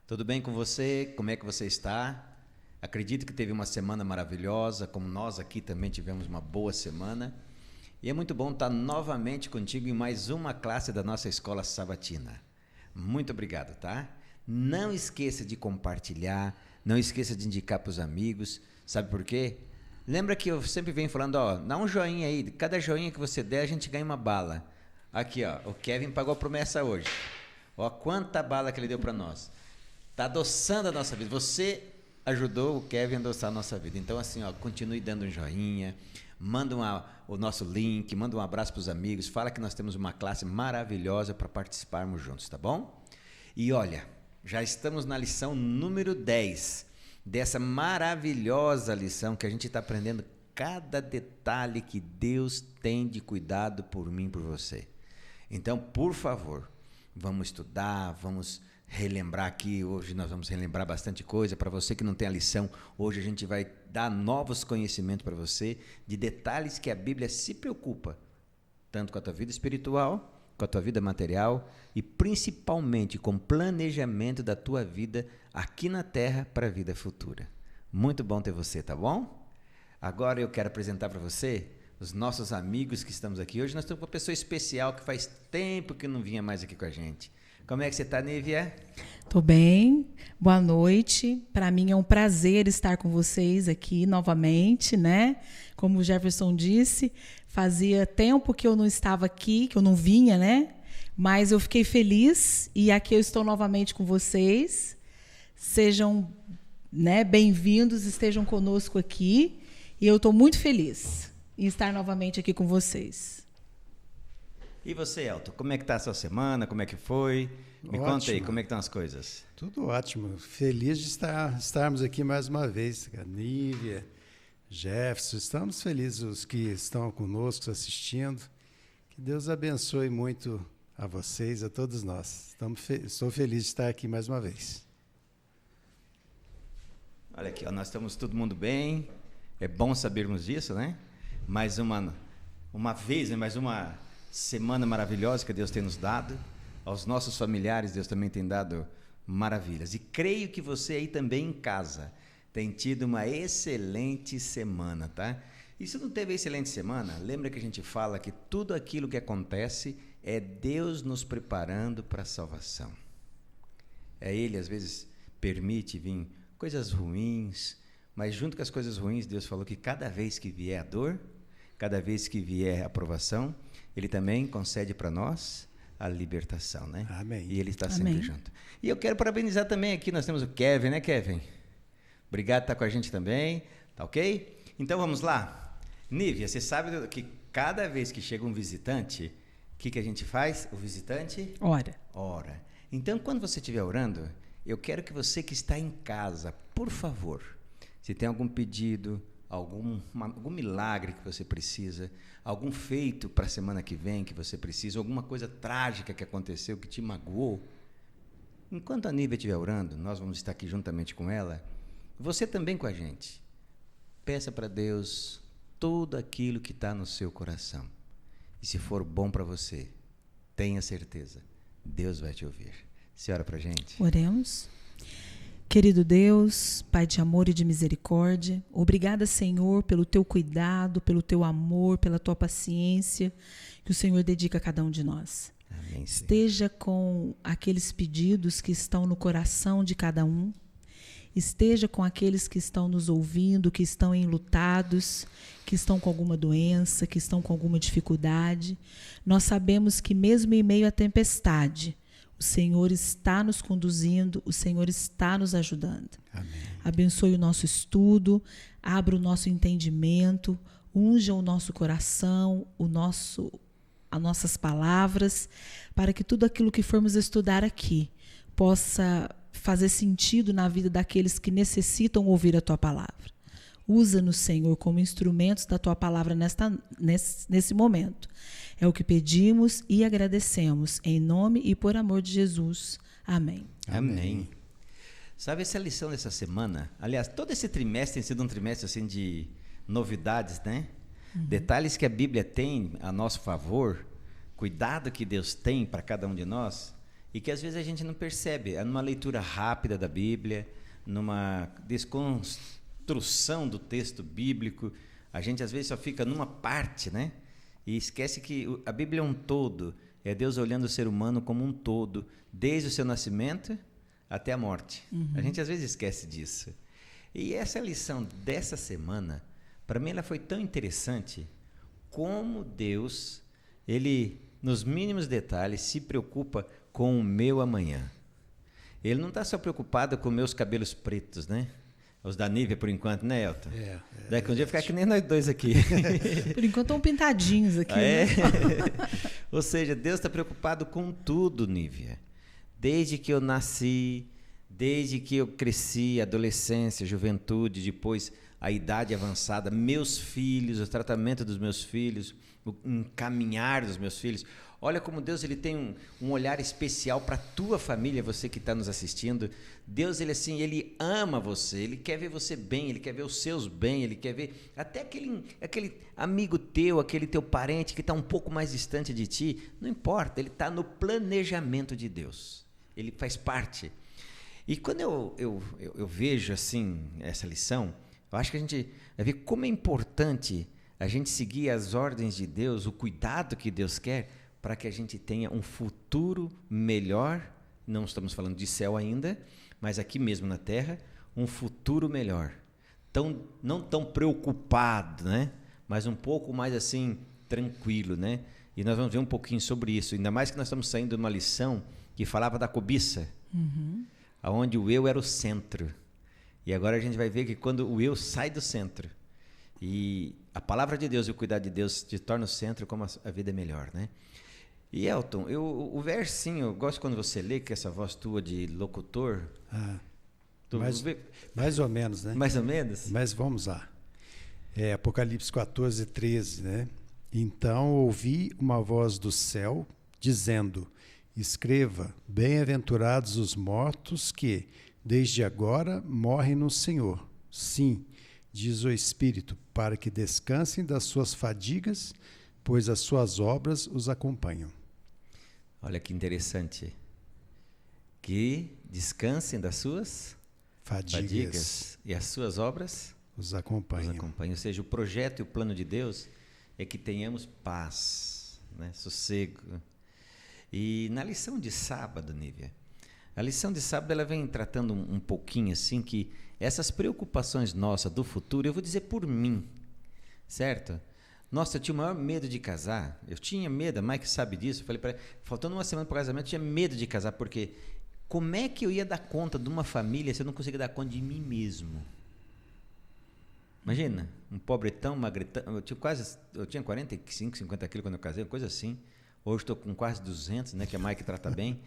Tudo bem com você? Como é que você está? Acredito que teve uma semana maravilhosa, como nós aqui também tivemos uma boa semana. E é muito bom estar novamente contigo em mais uma classe da nossa escola sabatina. Muito obrigado, tá? Não esqueça de compartilhar, não esqueça de indicar para os amigos. Sabe por quê? Lembra que eu sempre venho falando, ó, dá um joinha aí, cada joinha que você der a gente ganha uma bala. Aqui, ó, o Kevin pagou a promessa hoje. Ó, quanta bala que ele deu para nós. Está adoçando a nossa vida. Você ajudou o Kevin a adoçar a nossa vida. Então, assim, ó, continue dando um joinha, manda o nosso link, manda um abraço para os amigos, fala que nós temos uma classe maravilhosa para participarmos juntos, tá bom? E olha, já estamos na lição número 10 dessa maravilhosa lição que a gente está aprendendo cada detalhe que Deus tem de cuidado por mim e por você. Então, por favor, vamos estudar, vamos relembrar aqui. Hoje nós vamos relembrar bastante coisa. Para você que não tem a lição, hoje a gente vai dar novos conhecimentos para você de detalhes que a Bíblia se preocupa, tanto com a tua vida espiritual, com a tua vida material e principalmente com o planejamento da tua vida aqui na Terra para a vida futura. Muito bom ter você, tá bom? Agora eu quero apresentar para você os nossos amigos que estamos aqui. Hoje nós estamos com uma pessoa especial que faz tempo que não vinha mais aqui com a gente. Como é que você está, Nívia? Tô bem, boa noite. Para mim é um prazer estar com vocês aqui novamente, né? Como o Jefferson disse, fazia tempo que eu não estava aqui, que eu não vinha, né? Mas eu fiquei feliz e aqui eu estou novamente com vocês. Sejam, né, bem-vindos, estejam conosco aqui. E eu estou muito feliz em estar novamente aqui com vocês. E você, Elton, como é que está a sua semana? Como é que foi? Me conta aí, como é que estão as coisas? Tudo ótimo. Feliz de estarmos aqui mais uma vez. Nívia, Jefferson, estamos felizes os que estão conosco assistindo. Que Deus abençoe muito a vocês, a todos nós. Estou feliz de estar aqui mais uma vez. Olha aqui, ó, nós estamos todo mundo bem. É bom sabermos disso, né? Mais uma vez, né? Mais uma semana maravilhosa que Deus tem nos dado. Aos nossos familiares, Deus também tem dado maravilhas. E creio que você aí também em casa tem tido uma excelente semana, tá? E se não teve excelente semana, lembra que a gente fala que tudo aquilo que acontece é Deus nos preparando para a salvação. Ele, às vezes, permite vir coisas ruins, mas junto com as coisas ruins, Deus falou que cada vez que vier a dor, cada vez que vier a provação, Ele também concede para nós a libertação, né? Amém. E Ele está sempre junto. E eu quero parabenizar também aqui, nós temos o Kevin, né, Kevin? Obrigado por estar com a gente também, tá ok? Então vamos lá. Nívia, você sabe que cada vez que chega um visitante, o que a gente faz? O visitante? Ora. Então, quando você estiver orando, eu quero que você que está em casa, por favor, se tem algum pedido, algum milagre que você precisa, algum feito para a semana que vem que você precisa, alguma coisa trágica que aconteceu, que te magoou, enquanto a Nívia estiver orando, nós vamos estar aqui juntamente com ela, você também com a gente. Peça para Deus tudo aquilo que está no seu coração. E se for bom para você, tenha certeza, Deus vai te ouvir. Você ora para a gente? Oremos. Querido Deus, Pai de amor e de misericórdia, obrigada, Senhor, pelo teu cuidado, pelo teu amor, pela tua paciência que o Senhor dedica a cada um de nós. Amém, esteja com aqueles pedidos que estão no coração de cada um, esteja com aqueles que estão nos ouvindo, que estão enlutados, que estão com alguma doença, que estão com alguma dificuldade. Nós sabemos que mesmo em meio à tempestade, o Senhor está nos conduzindo, o Senhor está nos ajudando. Amém. Abençoe o nosso estudo, abra o nosso entendimento, unja o nosso coração, as nossas palavras, para que tudo aquilo que formos estudar aqui possa fazer sentido na vida daqueles que necessitam ouvir a Tua palavra. Usa-nos, Senhor, como instrumentos da Tua palavra nesse momento. É o que pedimos e agradecemos, em nome e por amor de Jesus. Amém. Amém. Sabe, essa lição dessa semana, aliás, todo esse trimestre tem sido um trimestre assim, de novidades, né? Detalhes que a Bíblia tem a nosso favor, cuidado que Deus tem para cada um de nós. e que às vezes a gente não percebe. Numa leitura rápida da Bíblia, numa desconstrução do texto bíblico, a gente às vezes só fica numa parte, né? E esquece que a Bíblia é um todo, é Deus olhando o ser humano como um todo, desde o seu nascimento até a morte. A gente às vezes esquece disso. E essa lição dessa semana, para mim ela foi tão interessante, como Deus, Ele, nos mínimos detalhes, se preocupa com o meu amanhã. Ele não está só preocupado com meus cabelos pretos, né? Os da Nívia, por enquanto, né, Elton? Daqui um dia ficar que nem nós dois aqui. Por enquanto estão pintadinhos aqui. É? Né? Ou seja, Deus está preocupado com tudo, Nívia. Desde que eu nasci, desde que eu cresci, adolescência, juventude, depois a idade avançada, meus filhos, o tratamento dos meus filhos, o encaminhar dos meus filhos. Olha como Deus ele tem um olhar especial para a tua família, você que está nos assistindo. Deus, ele assim, ele ama você, ele quer ver você bem, ele quer ver os seus bem, ele quer ver até aquele amigo teu, aquele teu parente que está um pouco mais distante de ti, não importa, ele está no planejamento de Deus, ele faz parte. E quando eu vejo assim essa lição, eu acho que a gente vai ver como é importante a gente seguir as ordens de Deus, o cuidado que Deus quer, para que a gente tenha um futuro melhor. Não estamos falando de céu ainda, mas aqui mesmo na terra, um futuro melhor. Não tão preocupado, né? Mas um pouco mais assim, tranquilo, né? E nós vamos ver um pouquinho sobre isso, ainda mais que nós estamos saindo de uma lição que falava da cobiça, onde o eu era o centro. E agora a gente vai ver que quando o eu sai do centro, e a palavra de Deus e o cuidado de Deus te torna o centro, como a vida é melhor, né? E Elton, o versinho, eu gosto quando você lê, que essa voz tua de locutor. Mais ou menos, né? Mais ou menos? Mas vamos lá. Apocalipse 14, 13, né? Então ouvi uma voz do céu dizendo: escreva, bem-aventurados os mortos que, desde agora, morrem no Senhor. Sim, diz o Espírito, para que descansem das suas fadigas, pois as suas obras os acompanham. Olha que interessante. Que descansem das suas fadigas e as suas obras os acompanham. Ou seja, o projeto e o plano de Deus é que tenhamos paz, né? Sossego. E na lição de sábado, Nívia, a lição de sábado ela vem tratando um pouquinho assim que essas preocupações nossas do futuro, eu vou dizer por mim, certo? Nossa, eu tinha o maior medo de casar. Eu tinha medo, a Mike sabe disso. Eu falei para ela, faltando uma semana para o casamento, eu tinha medo de casar, porque como é que eu ia dar conta de uma família se eu não conseguia dar conta de mim mesmo? Imagina, um pobretão, magretão. Eu tinha 45, 50 quilos quando eu casei, uma coisa assim. Hoje estou com quase 200, né, que a Mike trata bem.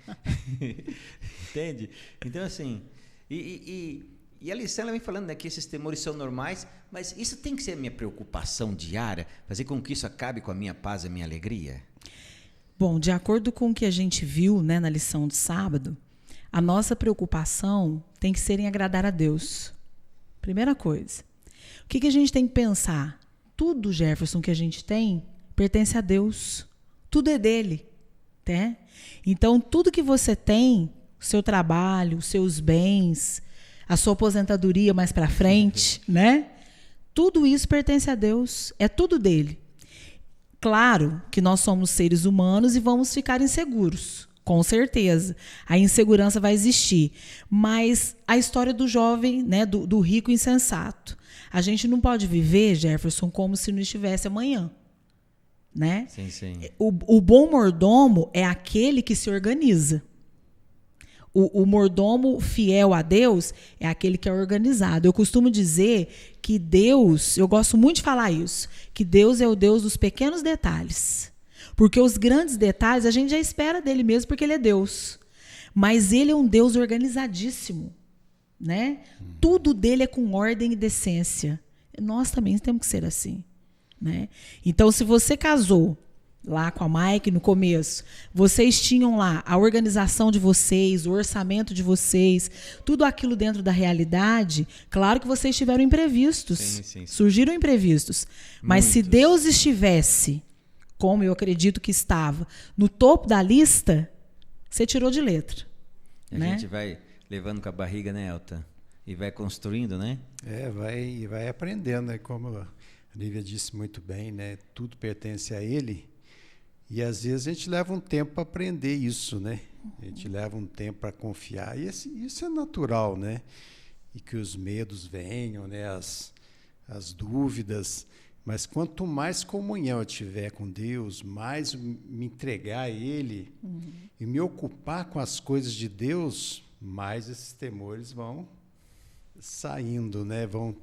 Entende? Então, assim, e a lição ela vem falando, né, que esses temores são normais, mas isso tem que ser a minha preocupação diária, fazer com que isso acabe com a minha paz e a minha alegria? Bom, de acordo com o que a gente viu, né, na lição de sábado, a nossa preocupação tem que ser em agradar a Deus. Primeira coisa. O que a gente tem que pensar? Tudo, Jefferson, que a gente tem pertence a Deus. Tudo é dele, né? Então, tudo que você tem, o seu trabalho, os seus bens, a sua aposentadoria mais para frente, né? Tudo isso pertence a Deus, é tudo dele. Claro que nós somos seres humanos e vamos ficar inseguros, com certeza. A insegurança vai existir, mas a história do jovem, né, do rico insensato. A gente não pode viver, Jefferson, como se não estivesse amanhã. Né? Sim, sim. O bom mordomo é aquele que se organiza. O mordomo fiel a Deus é aquele que é organizado. Eu costumo dizer que Deus, eu gosto muito de falar isso, que Deus é o Deus dos pequenos detalhes. Porque os grandes detalhes a gente já espera dele mesmo, porque ele é Deus. Mas ele é um Deus organizadíssimo. Né? Tudo dele é com ordem e decência. Nós também temos que ser assim. Né? Então, se você casou lá com a Mike no começo, vocês tinham lá a organização de vocês, o orçamento de vocês, tudo aquilo dentro da realidade, claro que vocês tiveram imprevistos, sim. Surgiram imprevistos, mas se Deus estivesse, como eu acredito que estava, no topo da lista, Você tirou de letra. A né? gente vai levando com a barriga, né, Elton? E vai construindo, né? Vai aprendendo, né? Como a Nívia disse muito bem, né? Tudo pertence a Ele. E às vezes a gente leva um tempo para aprender isso, né? A gente leva um tempo para confiar. E isso é natural, né? E que os medos venham, né? As dúvidas. Mas quanto mais comunhão eu tiver com Deus, mais me entregar a Ele e me ocupar com as coisas de Deus, mais esses temores vão saindo, né? Vão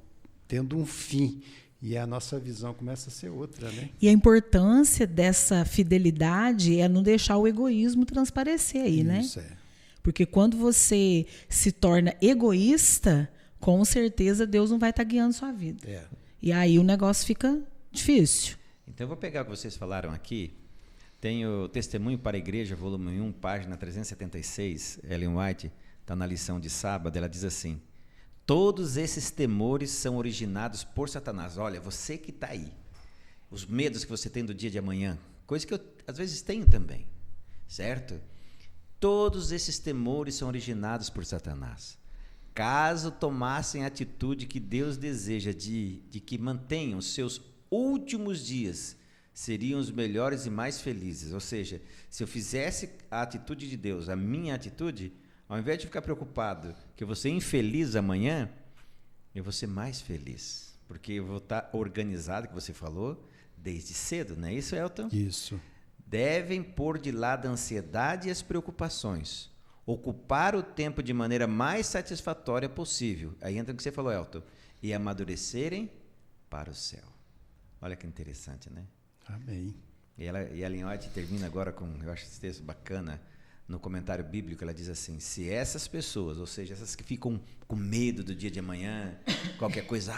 tendo um fim. E a nossa visão começa a ser outra, né? E a importância dessa fidelidade é não deixar o egoísmo transparecer aí, né? Isso é. Porque quando você se torna egoísta, com certeza Deus não vai estar guiando sua vida. É. E aí o negócio fica difícil. Então eu vou pegar o que vocês falaram aqui. Tem o Testemunho para a Igreja, volume 1, página 376, Ellen White, está na lição de sábado, ela diz assim: todos esses temores são originados por Satanás. Olha, você que está aí, os medos que você tem do dia de amanhã, coisa que eu às vezes tenho também, certo? Todos esses temores são originados por Satanás. Caso tomassem a atitude que Deus deseja de que mantenham os seus últimos dias, seriam os melhores e mais felizes. Ou seja, se eu fizesse a atitude de Deus, a minha atitude, ao invés de ficar preocupado que eu vou ser infeliz amanhã, eu vou ser mais feliz. Porque eu vou estar organizado, que você falou, desde cedo, não é isso, Elton? Isso. Devem pôr de lado a ansiedade e as preocupações. Ocupar o tempo de maneira mais satisfatória possível. Aí entra o que você falou, Elton. E amadurecerem para o céu. Olha que interessante, né? Amém. E a Ellen White termina agora com, eu acho esse texto bacana, no comentário bíblico, ela diz assim: se essas pessoas, ou seja, essas que ficam com medo do dia de amanhã, qualquer coisa,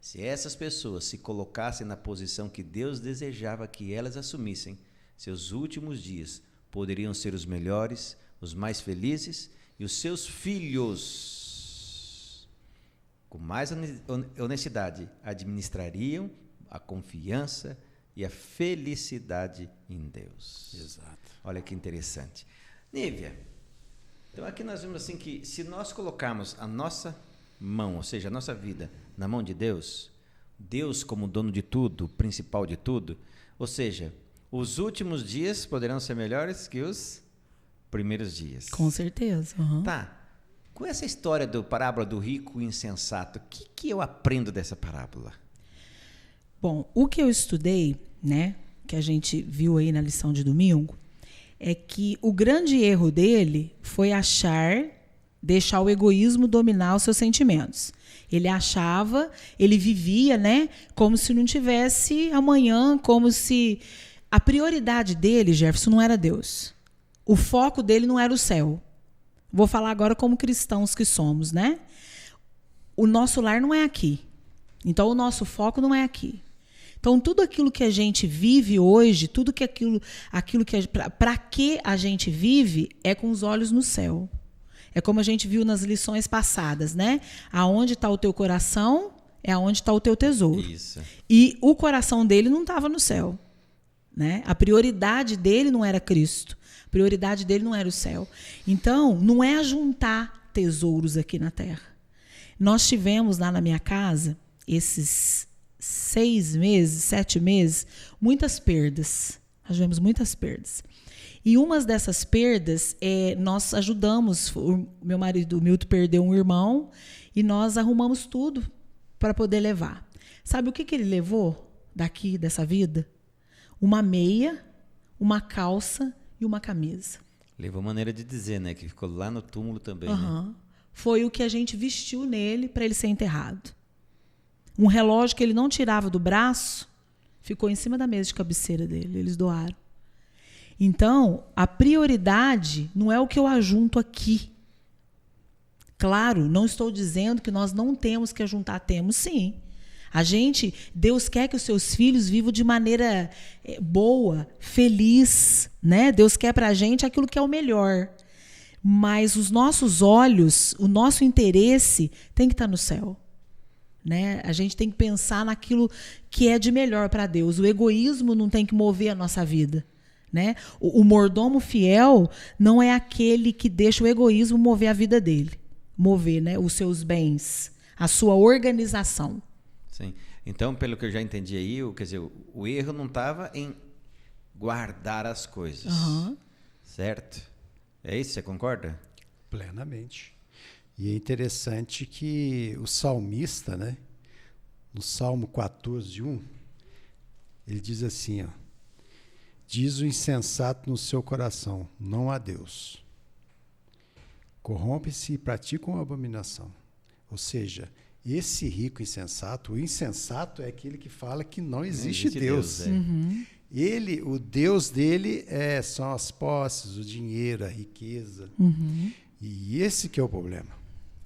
se essas pessoas se colocassem na posição que Deus desejava que elas assumissem, seus últimos dias poderiam ser os melhores, os mais felizes, e os seus filhos, com mais honestidade, administrariam a confiança e a felicidade em Deus. Exato. Olha que interessante. Nívia, então aqui nós vemos assim que se nós colocarmos a nossa mão, ou seja, a nossa vida, na mão de Deus, Deus como dono de tudo, o principal de tudo, ou seja, os últimos dias poderão ser melhores que os primeiros dias. Com certeza. Uhum. Tá. Com essa história do parábola do rico e insensato, o que eu aprendo dessa parábola? Bom, o que eu estudei, né, que a gente viu aí na lição de domingo, é que o grande erro dele foi deixar o egoísmo dominar os seus sentimentos. Ele vivia, né, como se não tivesse amanhã, como se a prioridade dele, Jefferson, não era Deus. O foco dele não era o céu. Vou falar agora como cristãos que somos, né? O nosso lar não é aqui. Então, o nosso foco não é aqui. Então, tudo aquilo que a gente vive hoje, tudo que aquilo que para que a gente vive é com os olhos no céu. É como a gente viu nas lições passadas, né? Aonde está o teu coração é aonde está o teu tesouro. Isso. E o coração dele não estava no céu, né? A prioridade dele não era Cristo. A prioridade dele não era o céu. Então, não é ajuntar tesouros aqui na terra. Nós tivemos lá na minha casa, esses 7 meses, muitas perdas. Nós tivemos muitas perdas. E umas dessas perdas, nós ajudamos. O meu marido, o Milton, perdeu um irmão e nós arrumamos tudo para poder levar. Sabe o que ele levou daqui, dessa vida? Uma meia, uma calça e uma camisa. Levou maneira de dizer, né? Que ficou lá no túmulo também, Uhum. né? Foi o que a gente vestiu nele para ele ser enterrado. Um relógio que ele não tirava do braço ficou em cima da mesa de cabeceira dele. Eles doaram. Então, a prioridade não é o que eu ajunto aqui. Claro, não estou dizendo que nós não temos que ajuntar. Temos sim. Deus quer que os seus filhos vivam de maneira boa, feliz, né? Deus quer para a gente aquilo que é o melhor. Mas os nossos olhos, o nosso interesse tem que estar no céu. Né? A gente tem que pensar naquilo que é de melhor para Deus. O egoísmo não tem que mover a nossa vida. Né? O mordomo fiel não é aquele que deixa o egoísmo mover a vida dele, mover, né, os seus bens, a sua organização. Sim. Então, pelo que eu já entendi aí, quer dizer, o erro não estava em guardar as coisas, certo? É isso, você concorda? Plenamente. E é interessante que o salmista, né, no Salmo 14:1, ele diz assim, ó: diz o insensato no seu coração, não há Deus. Corrompe-se e pratica uma abominação. Ou seja, esse rico insensato, o insensato é aquele que fala que não existe Deus. Ele, o Deus dele são as posses, o dinheiro, a riqueza. E esse que é o problema.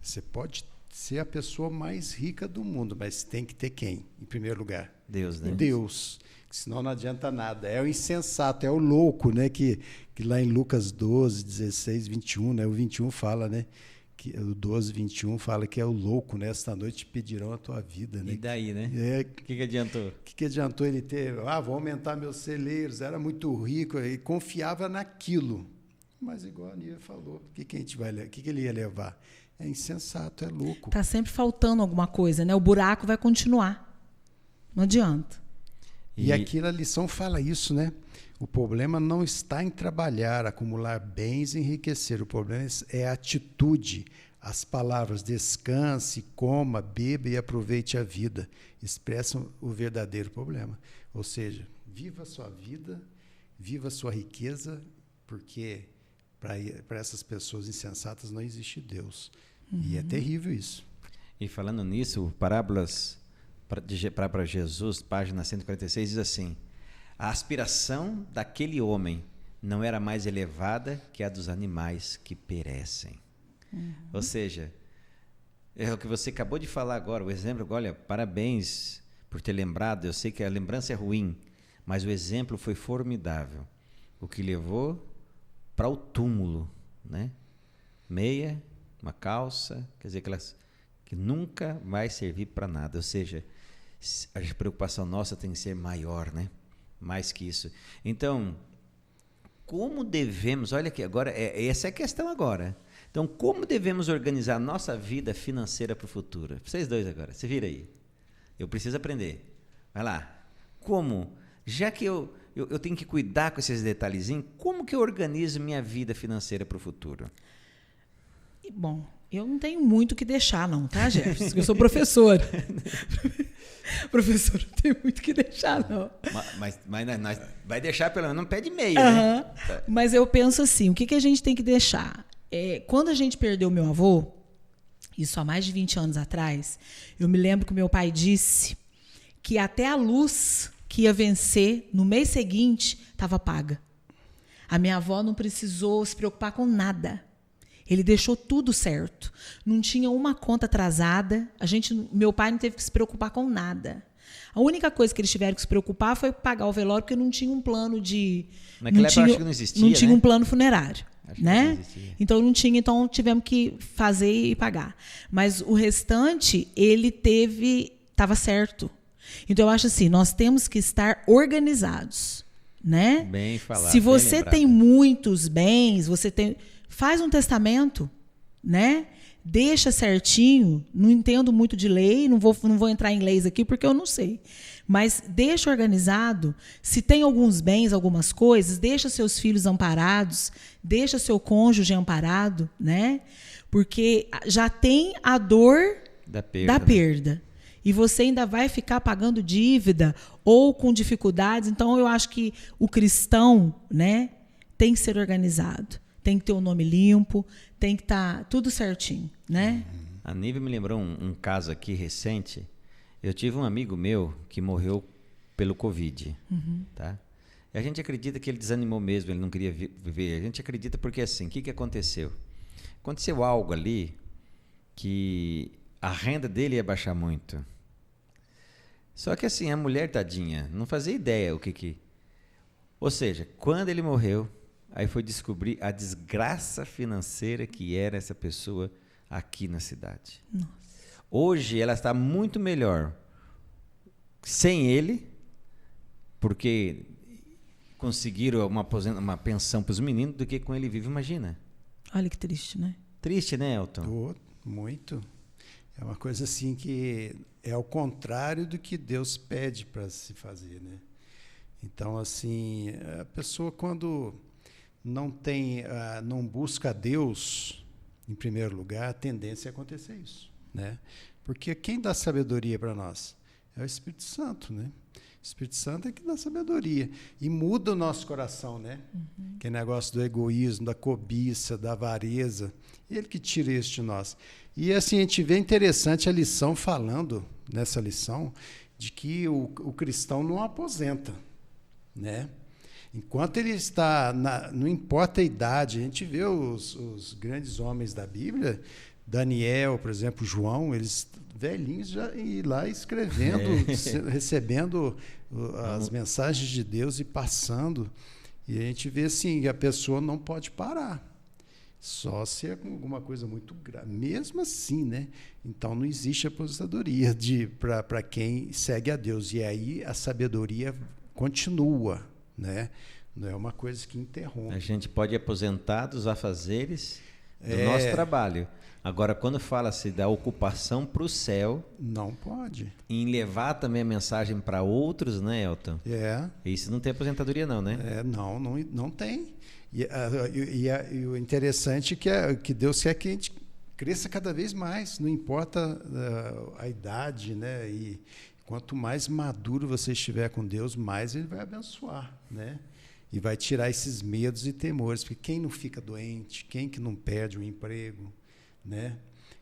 Você pode ser a pessoa mais rica do mundo, mas tem que ter quem, em primeiro lugar? Deus, né? Deus. Senão não adianta nada. É o insensato, é o louco, né? Que lá em Lucas 12, 16, 21, né? O 21 fala, né? Que, o 12, 21 fala que é o louco, né? Esta noite pedirão a tua vida, né? E daí, né? O que adiantou? O que adiantou ele ter? Vou aumentar meus celeiros, era muito rico, e confiava naquilo. Mas igual a Nívia falou, o que ele ia levar? É insensato, é louco. Está sempre faltando alguma coisa, né? O buraco vai continuar. Não adianta. E aqui na lição fala isso, né? O problema não está em trabalhar, acumular bens e enriquecer. O problema é a atitude. As palavras descanse, coma, beba e aproveite a vida expressam o verdadeiro problema. Ou seja, viva a sua vida, viva a sua riqueza, porque para essas pessoas insensatas não existe Deus. E é terrível isso. E falando nisso, Parábolas para Jesus, página 146, diz assim: a aspiração daquele homem não era mais elevada que a dos animais que perecem. Ou seja, é o que você acabou de falar agora, o exemplo, olha, parabéns por ter lembrado, eu sei que a lembrança é ruim, mas o exemplo foi formidável. O que levou para o túmulo, né? Meia, uma calça, quer dizer, que nunca vai servir para nada. Ou seja, a preocupação nossa tem que ser maior, né? Mais que isso. Então, como devemos, olha aqui, agora, essa é a questão agora. Então, como devemos organizar a nossa vida financeira para o futuro? Vocês dois agora, se vira aí. Eu preciso aprender. Vai lá. Como? Já que eu tenho que cuidar com esses detalhezinhos, como que eu organizo minha vida financeira para o futuro? Bom, eu não tenho muito o que deixar não, tá, Jefferson? Eu sou professora. Professor, não tem muito o que deixar, não. Mas nós vai deixar pelo menos um pé de meia, né? Mas eu penso assim, o que a gente tem que deixar? Quando a gente perdeu meu avô, isso há mais de 20 anos atrás, eu me lembro que meu pai disse que até a luz que ia vencer no mês seguinte estava paga. A minha avó não precisou se preocupar com nada. Ele deixou tudo certo. Não tinha uma conta atrasada. Meu pai não teve que se preocupar com nada. A única coisa que eles tiveram que se preocupar foi pagar o velório, porque não tinha um plano de... Naquela época acho que não existia, não tinha né? um plano funerário. Né? Então não tinha, então tivemos que fazer e pagar. Mas o restante, ele estava certo. Então eu acho assim, nós temos que estar organizados, né? Bem falado. Se você tem muitos bens, faz um testamento, né? Deixa certinho. Não entendo muito de lei, não vou entrar em leis aqui porque eu não sei. Mas deixa organizado. Se tem alguns bens, algumas coisas, deixa seus filhos amparados, deixa seu cônjuge amparado, né? Porque já tem a dor da perda. Né? E você ainda vai ficar pagando dívida ou com dificuldades. Então, eu acho que o cristão, né, tem que ser organizado. Tem que ter o nome limpo, tem que estar tudo certinho, né? A Nívia me lembrou um caso aqui recente. Eu tive um amigo meu que morreu pelo Covid, tá? E a gente acredita que ele desanimou mesmo, ele não queria viver. A gente acredita porque assim, o que aconteceu? Aconteceu algo ali que a renda dele ia baixar muito. Só que assim, a mulher, tadinha, não fazia ideia o que... Ou seja, quando ele morreu, aí foi descobrir a desgraça financeira que era essa pessoa aqui na cidade. Nossa. Hoje ela está muito melhor sem ele, porque conseguir uma pensão para os meninos do que com ele vivo, imagina. Olha que triste, né? Triste, né, Elton? Muito. É uma coisa assim que é ao contrário do que Deus pede para se fazer, né? Então, assim, a pessoa quando não busca a Deus em primeiro lugar, a tendência é acontecer isso, né? Porque quem dá sabedoria para nós? É o Espírito Santo, né? O Espírito Santo é que dá sabedoria e muda o nosso coração, né? Que negócio do egoísmo, da cobiça, da avareza, ele que tira isso de nós. E assim, a gente vê interessante a lição falando, nessa lição, de que o cristão não aposenta, né? Enquanto ele está, não importa a idade, a gente vê os grandes homens da Bíblia, Daniel, por exemplo, João, eles velhinhos já ir lá escrevendo, recebendo as mensagens de Deus e passando. E a gente vê assim, que a pessoa não pode parar. Só se é alguma coisa muito grave. Mesmo assim, né? Então não existe aposentadoria para quem segue a Deus. E aí a sabedoria continua, né? Não é uma coisa que interrompe. A gente pode aposentar dos afazeres do nosso trabalho. Agora, quando fala-se da ocupação para o céu... Não pode. Em levar também a mensagem para outros, né, Elton? Isso não tem aposentadoria não, né? Não tem. E o interessante é que Deus quer que a gente cresça cada vez mais, não importa a idade, né? E quanto mais maduro você estiver com Deus, mais Ele vai abençoar, né? E vai tirar esses medos e temores, porque quem não fica doente, quem que não perde o emprego, né?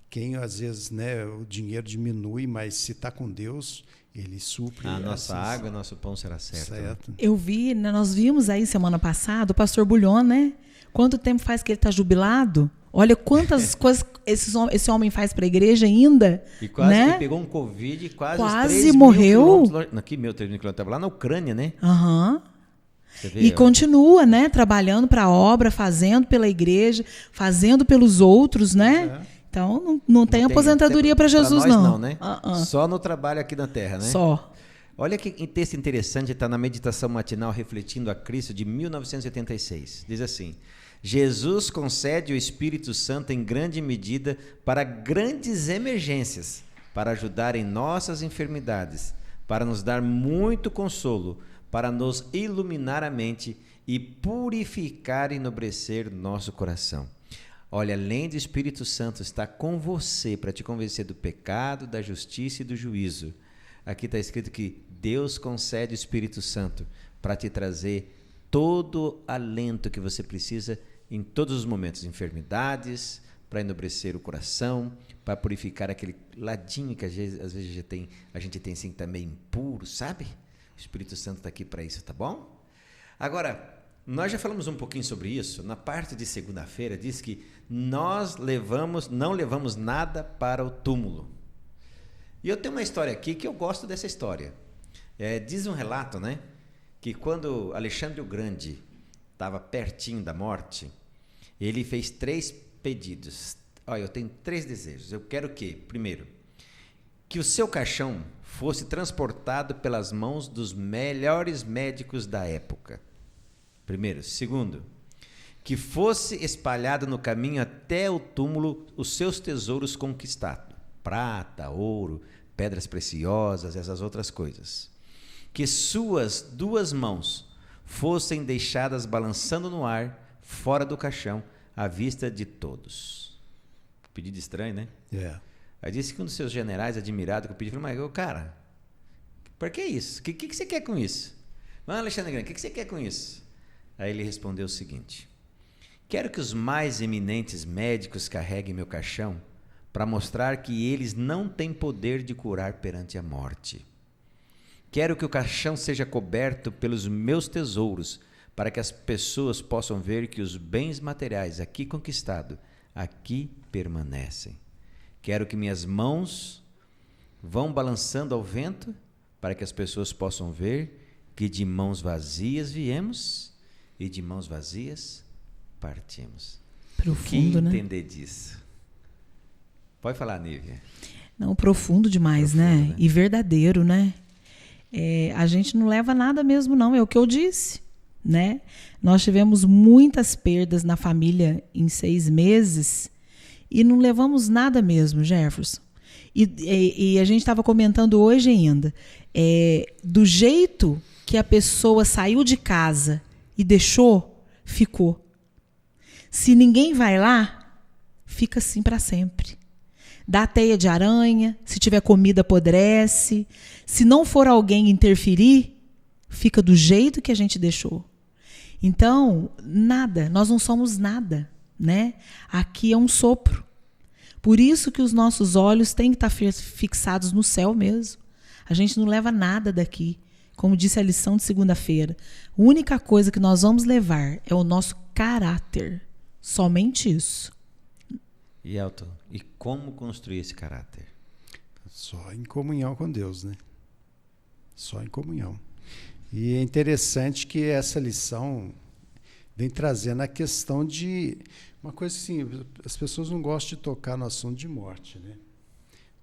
Quem às vezes, né, o dinheiro diminui, mas se está com Deus, Ele supre. A nossa água, nosso pão será certo. Eu vi, nós vimos aí semana passada o pastor Bulhon, né? Quanto tempo faz que ele está jubilado? Olha quantas coisas esse homem faz para a igreja ainda. E quase né? que pegou um Covid, quase morreu. Aqui, 3.000 quilômetros, lá na Ucrânia, né? E continua, né? Trabalhando para a obra, fazendo pela igreja, fazendo pelos outros, né? Então, não tem aposentadoria para Jesus, não, né? Só no trabalho aqui na terra, né? Só. Olha que texto interessante, está na Meditação Matinal Refletindo a Cristo, de 1986. Diz assim: Jesus concede o Espírito Santo em grande medida para grandes emergências, para ajudar em nossas enfermidades, para nos dar muito consolo, para nos iluminar a mente e purificar e enobrecer nosso coração. Olha, além do Espírito Santo estar com você para te convencer do pecado, da justiça e do juízo, aqui está escrito que Deus concede o Espírito Santo para te trazer todo alento que você precisa em todos os momentos, enfermidades, para enobrecer o coração, para purificar aquele ladinho que às vezes a gente tem assim que está meio impuro, sabe? O Espírito Santo está aqui para isso, tá bom? Agora, nós já falamos um pouquinho sobre isso. Na parte de segunda-feira diz que nós não levamos nada para o túmulo. E eu tenho uma história aqui que eu gosto dessa história. Diz um relato, né, que quando Alexandre o Grande estava pertinho da morte, ele fez 3 pedidos. Olha, eu tenho 3 desejos. Eu quero que, primeiro, que o seu caixão fosse transportado pelas mãos dos melhores médicos da época. Primeiro. Segundo, que fosse espalhado no caminho até o túmulo os seus tesouros conquistados. Prata, ouro, pedras preciosas, essas outras coisas. Que suas 2 mãos fossem deixadas balançando no ar, fora do caixão, à vista de todos. Pedido estranho, né? Aí disse que um dos seus generais, admirado com o pedido, falou: mas, cara, por que isso? O que você quer com isso? Alexandre Grande, o que você quer com isso? Aí ele respondeu o seguinte: quero que os mais eminentes médicos carreguem meu caixão para mostrar que eles não têm poder de curar perante a morte. Quero que o caixão seja coberto pelos meus tesouros, para que as pessoas possam ver que os bens materiais aqui conquistados, aqui permanecem. Quero que minhas mãos vão balançando ao vento, para que as pessoas possam ver que de mãos vazias viemos e de mãos vazias partimos. Profundo, né? Entender disso? Pode falar, Nívia. Não, profundo demais, né? E verdadeiro, né? A gente não leva nada mesmo, não. É o que eu disse. né? Nós tivemos muitas perdas na família em 6 meses e não levamos nada mesmo, Jefferson. E a gente estava comentando hoje ainda, do jeito que a pessoa saiu de casa e deixou, ficou. Se ninguém vai lá, fica assim para sempre. Dá teia de aranha, se tiver comida apodrece, se não for alguém interferir, fica do jeito que a gente deixou. Então, nada, nós não somos nada, né? Aqui é um sopro. Por isso que os nossos olhos têm que estar fixados no céu mesmo. A gente não leva nada daqui. Como disse a lição de segunda-feira, a única coisa que nós vamos levar é o nosso caráter. Somente isso. E Elton, e como construir esse caráter? Só em comunhão com Deus, né? Só em comunhão. E é interessante que essa lição vem trazendo a questão de uma coisa assim, as pessoas não gostam de tocar no assunto de morte, né?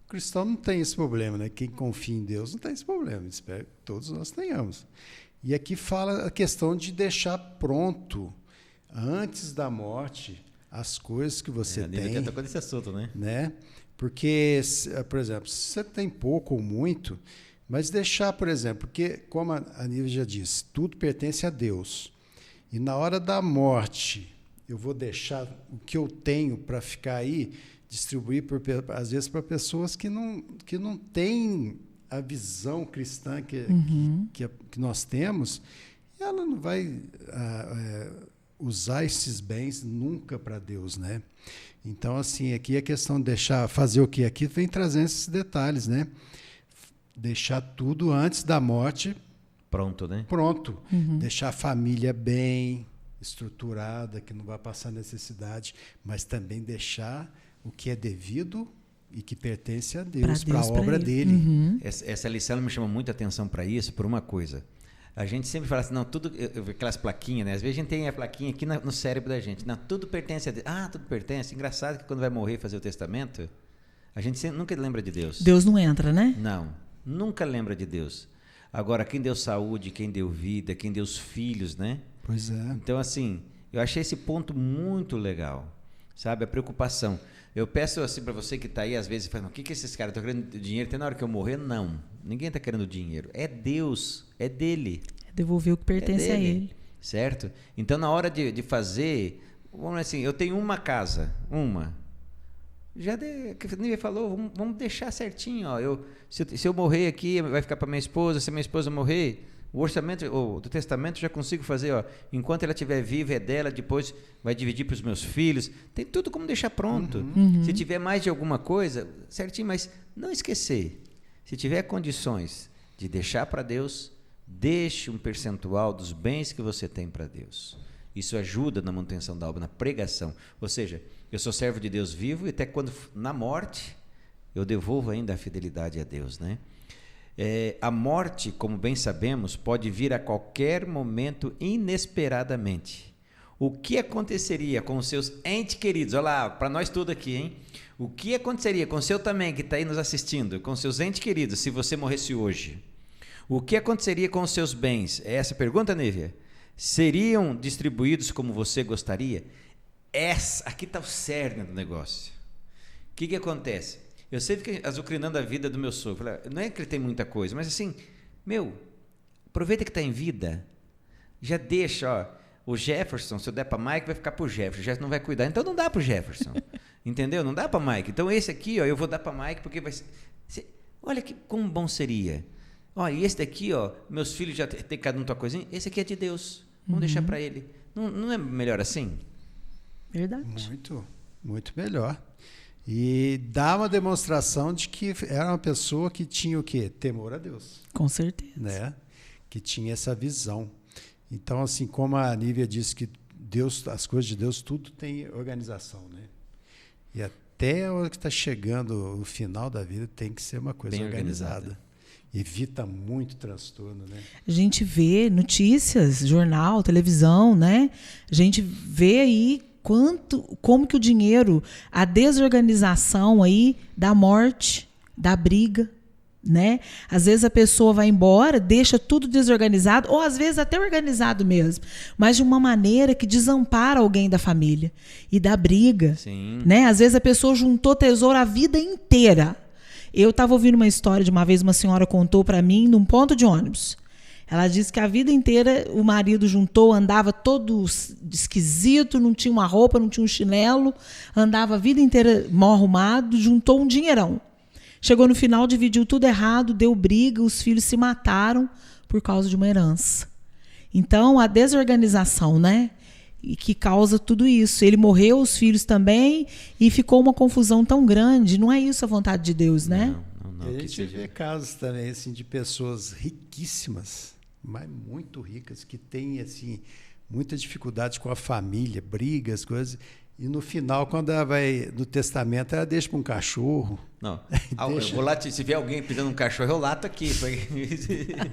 O cristão não tem esse problema, né? Quem confia em Deus não tem esse problema. Espero que todos nós tenhamos. E aqui fala a questão de deixar pronto, antes da morte, as coisas que você tem. Quer tocar nesse assunto, né? Porque, por exemplo, se você tem pouco ou muito, mas deixar, por exemplo, porque, como a Nívia já disse, tudo pertence a Deus. E na hora da morte, eu vou deixar o que eu tenho para ficar aí, distribuir, às vezes, para pessoas que não têm a visão cristã que nós temos, e ela não vai usar esses bens nunca para Deus, né? Então, assim, aqui a questão de fazer o quê? Aqui vem trazendo esses detalhes, né? Deixar tudo antes da morte pronto, né? Pronto. Deixar a família bem estruturada, que não vai passar necessidade, mas também deixar o que é devido e que pertence a Deus, para a obra dele. Essa lição me chama muita atenção para isso, por uma coisa. A gente sempre fala assim, não, tudo, aquelas plaquinhas, né? Às vezes a gente tem a plaquinha aqui no cérebro da gente. Não, tudo pertence a Deus. Ah, tudo pertence. Engraçado que quando vai morrer fazer o testamento, a gente nunca lembra de Deus. Deus não entra, né? Não, nunca lembra de Deus. Agora, quem deu saúde, quem deu vida, quem deu os filhos, né? Pois é. Então, assim, eu achei esse ponto muito legal, sabe? A preocupação. Eu peço assim para você que está aí, às vezes, fala, o que esses caras estão querendo dinheiro até na hora que eu morrer? Não, ninguém está querendo dinheiro. É Deus, é dele. É devolver o que pertence a ele. Certo? Então, na hora de fazer, vamos dizer assim, eu tenho uma casa, já que a Nívia falou, vamos deixar certinho. Ó, se eu morrer aqui, vai ficar para minha esposa. Se minha esposa morrer, o orçamento do testamento já consigo fazer. Ó, enquanto ela estiver viva, é dela. Depois vai dividir para os meus filhos. Tem tudo como deixar pronto. Se tiver mais de alguma coisa, certinho. Mas não esquecer. Se tiver condições de deixar para Deus, deixe um percentual dos bens que você tem para Deus. Isso ajuda na manutenção da obra, na pregação. Ou seja, eu sou servo de Deus vivo e até quando, na morte, eu devolvo ainda a fidelidade a Deus, né? A morte, como bem sabemos, pode vir a qualquer momento inesperadamente. O que aconteceria com os seus entes queridos? Olha lá, para nós tudo aqui, hein? O que aconteceria com o seu também, que está aí nos assistindo, com seus entes queridos, se você morresse hoje? O que aconteceria com os seus bens? É essa a pergunta, Nívia? Seriam distribuídos como você gostaria? Aqui está o cerne do negócio. O que acontece? Eu sempre fico azucrinando a vida do meu sogro. Não é que ele tem muita coisa, mas assim, aproveita que está em vida, já deixa, ó, o Jefferson, se eu der para Mike, vai ficar para o Jefferson. O Jefferson não vai cuidar, então não dá para o Jefferson. Entendeu? Não dá para Mike. Então esse aqui, ó, eu vou dar para Mike, porque vai ser... Olha como bom seria. Ó, e esse daqui, ó, meus filhos já tem cada um tua coisinha, esse aqui é de Deus. Vamos deixar para ele. Não é melhor assim? Verdade. Muito, muito melhor. E dá uma demonstração de que era uma pessoa que tinha o quê? Temor a Deus. Com certeza. Né? Que tinha essa visão. Então, assim, como a Nívia disse que Deus, as coisas de Deus, tudo tem organização, né? E até a hora que está chegando o final da vida, tem que ser uma coisa bem organizada. Evita muito transtorno, né? A gente vê notícias, jornal, televisão, né? A gente vê aí como que o dinheiro, a desorganização aí da morte, da briga, né? Às vezes a pessoa vai embora, deixa tudo desorganizado, ou às vezes até organizado mesmo, mas de uma maneira que desampara alguém da família e dá briga. Sim. Né? Às vezes a pessoa juntou tesouro a vida inteira. Eu estava ouvindo uma história de uma vez, uma senhora contou para mim num ponto de ônibus. Ela disse que a vida inteira o marido juntou, andava todo esquisito, não tinha uma roupa, não tinha um chinelo, andava a vida inteira mal arrumado, juntou um dinheirão. Chegou no final, dividiu tudo errado, deu briga, os filhos se mataram por causa de uma herança. Então, a desorganização, né? E que causa tudo isso. Ele morreu, os filhos também, e ficou uma confusão tão grande. Não é isso a vontade de Deus, né? Não. A gente vê casos também assim, de pessoas riquíssimas, mas muito ricas, que têm assim, muita dificuldade com a família, brigas, coisas. E no final, quando ela vai no testamento, ela deixa para um cachorro. Não. Eu vou lá, se vier alguém pisando um cachorro, eu lato aqui.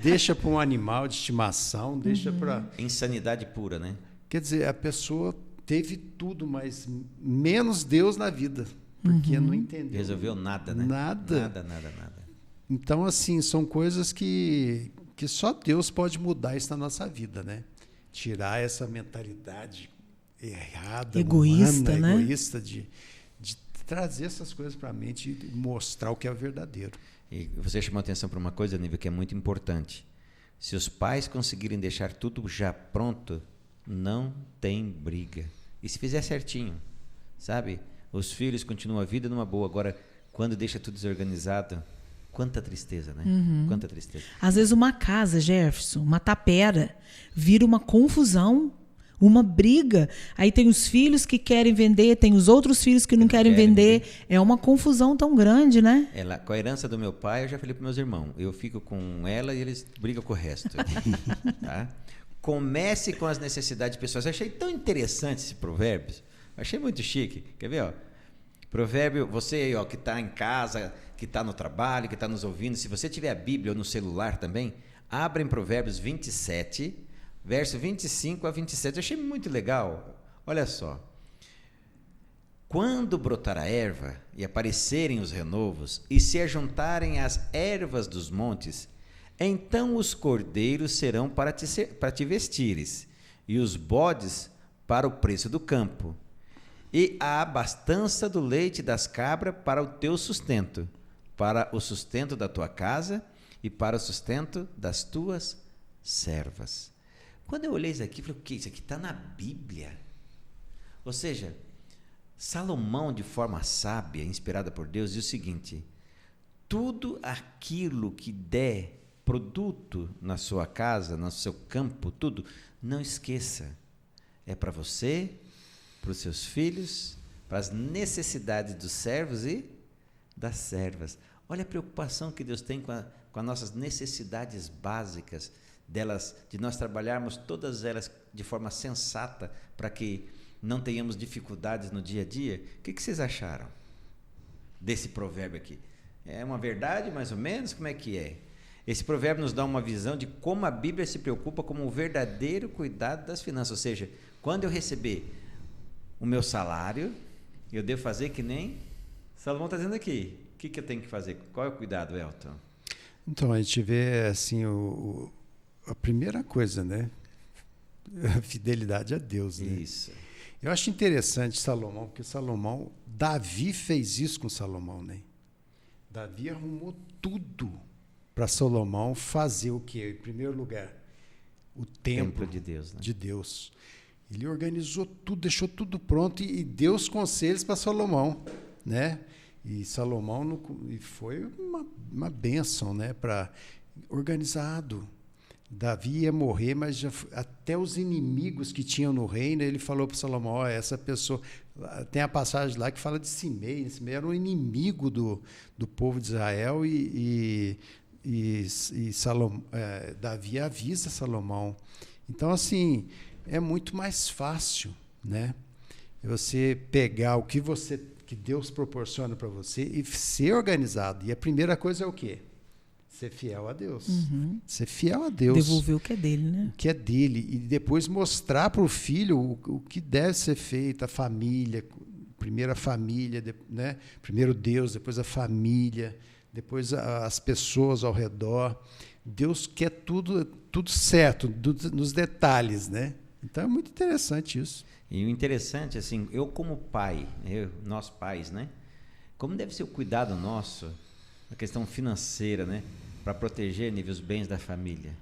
Deixa para um animal de estimação, deixa para... Insanidade pura, né? Quer dizer, a pessoa teve tudo, mas menos Deus na vida, porque não entendeu. Resolveu nada, né? Nada. Nada. Então, assim, são coisas que só Deus pode mudar isso na nossa vida, né? Tirar essa mentalidade errada, egoísta, humana, né? Egoísta de trazer essas coisas para a mente e mostrar o que é verdadeiro. E você chamou atenção para uma coisa, Nívia, que é muito importante. Se os pais conseguirem deixar tudo já pronto, não tem briga. E se fizer certinho, sabe? Os filhos continuam a vida numa boa. Agora, quando deixa tudo desorganizado, quanta tristeza, né? Quanta tristeza. Às vezes uma casa, Jefferson, uma tapera, vira uma confusão, uma briga. Aí tem os filhos que querem vender, tem os outros filhos que não querem vender. É uma confusão tão grande, né? Com a herança do meu pai, eu já falei para meus irmãos, eu fico com ela e eles brigam com o resto. Tá? Comece com as necessidades pessoais. Eu achei tão interessante esse provérbio. Achei muito chique. Quer ver? Ó? Provérbio, você aí, ó, que está em casa, que está no trabalho, que está nos ouvindo, se você tiver a Bíblia ou no celular também, abra em Provérbios 27, verso 25 a 27. Eu achei muito legal. Olha só. Quando brotar a erva e aparecerem os renovos e se ajuntarem as ervas dos montes, então os cordeiros serão para te vestires, e os bodes para o preço do campo, e a abastança do leite das cabras para o teu sustento, para o sustento da tua casa e para o sustento das tuas servas. Quando eu olhei isso aqui, eu falei, o que? Isso aqui está na Bíblia. Ou seja, Salomão, de forma sábia, inspirada por Deus, diz o seguinte: tudo aquilo que der produto na sua casa, no seu campo, tudo, não esqueça, é para você, para os seus filhos, para as necessidades dos servos e das servas. Olha a preocupação que Deus tem com as nossas necessidades básicas, de nós trabalharmos todas elas de forma sensata, para que não tenhamos dificuldades no dia a dia. O que vocês acharam desse provérbio aqui? É uma verdade, mais ou menos? Como é que é? Esse provérbio nos dá uma visão de como a Bíblia se preocupa com o verdadeiro cuidado das finanças. Ou seja, quando eu receber o meu salário, eu devo fazer que nem Salomão está dizendo aqui. O que eu tenho que fazer? Qual é o cuidado, Elton? Então, a gente vê assim, a primeira coisa, né? A fidelidade a Deus, né? Isso. Eu acho interessante Salomão, porque Davi fez isso com Salomão, né? Davi arrumou tudo para Salomão fazer o quê? Em primeiro lugar, o templo de Deus, né? De Deus. Ele organizou tudo, deixou tudo pronto e deu os conselhos para Salomão, né? E Salomão foi uma bênção, né? Para organizado. Davi ia morrer, mas até os inimigos que tinham no reino, ele falou para Salomão, ó, essa pessoa... Tem a passagem lá que fala de Simei. Simei era um inimigo do povo de Israel e Davi avisa Salomão. Então, assim, é muito mais fácil, né? Você pegar o que Deus proporciona para você e ser organizado. E a primeira coisa é o quê? Ser fiel a Deus. Ser fiel a Deus. Devolver o que é dele, né? O que é dele. E depois mostrar para o filho o que deve ser feito, a família, primeiro a família, né? Primeiro Deus, depois a família, depois as pessoas ao redor. Deus quer tudo certo, nos detalhes, né? Então é muito interessante isso. E o interessante, assim, eu como pai, nós pais, né? Como deve ser o cuidado nosso, a questão financeira, né? Para proteger os bens da família.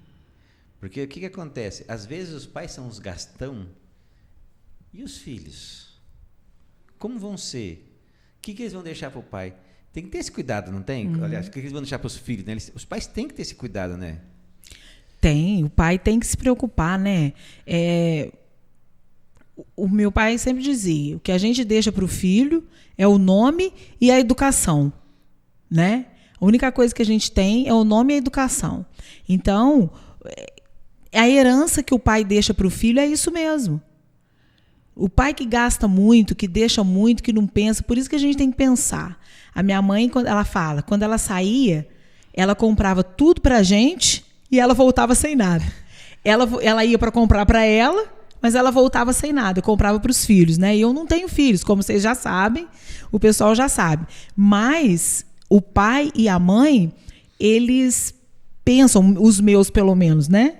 Porque o que acontece? Às vezes os pais são os gastão e os filhos. Como vão ser? O que eles vão deixar para o pai? Tem que ter esse cuidado, não tem? Aliás, o que eles vão deixar para os filhos? Né? Os pais têm que ter esse cuidado, né? Tem, o pai tem que se preocupar, né? O meu pai sempre dizia, o que a gente deixa para o filho é o nome e a educação, né? A única coisa que a gente tem é o nome e a educação. Então, a herança que o pai deixa para o filho é isso mesmo. O pai que gasta muito, que deixa muito, que não pensa, por isso que a gente tem que pensar. A minha mãe, quando ela saía, ela comprava tudo pra gente e ela voltava sem nada. Ela ia para comprar para ela, mas ela voltava sem nada, eu comprava para os filhos, né? E eu não tenho filhos, como vocês já sabem, o pessoal já sabe. Mas o pai e a mãe, eles pensam, os meus pelo menos, né?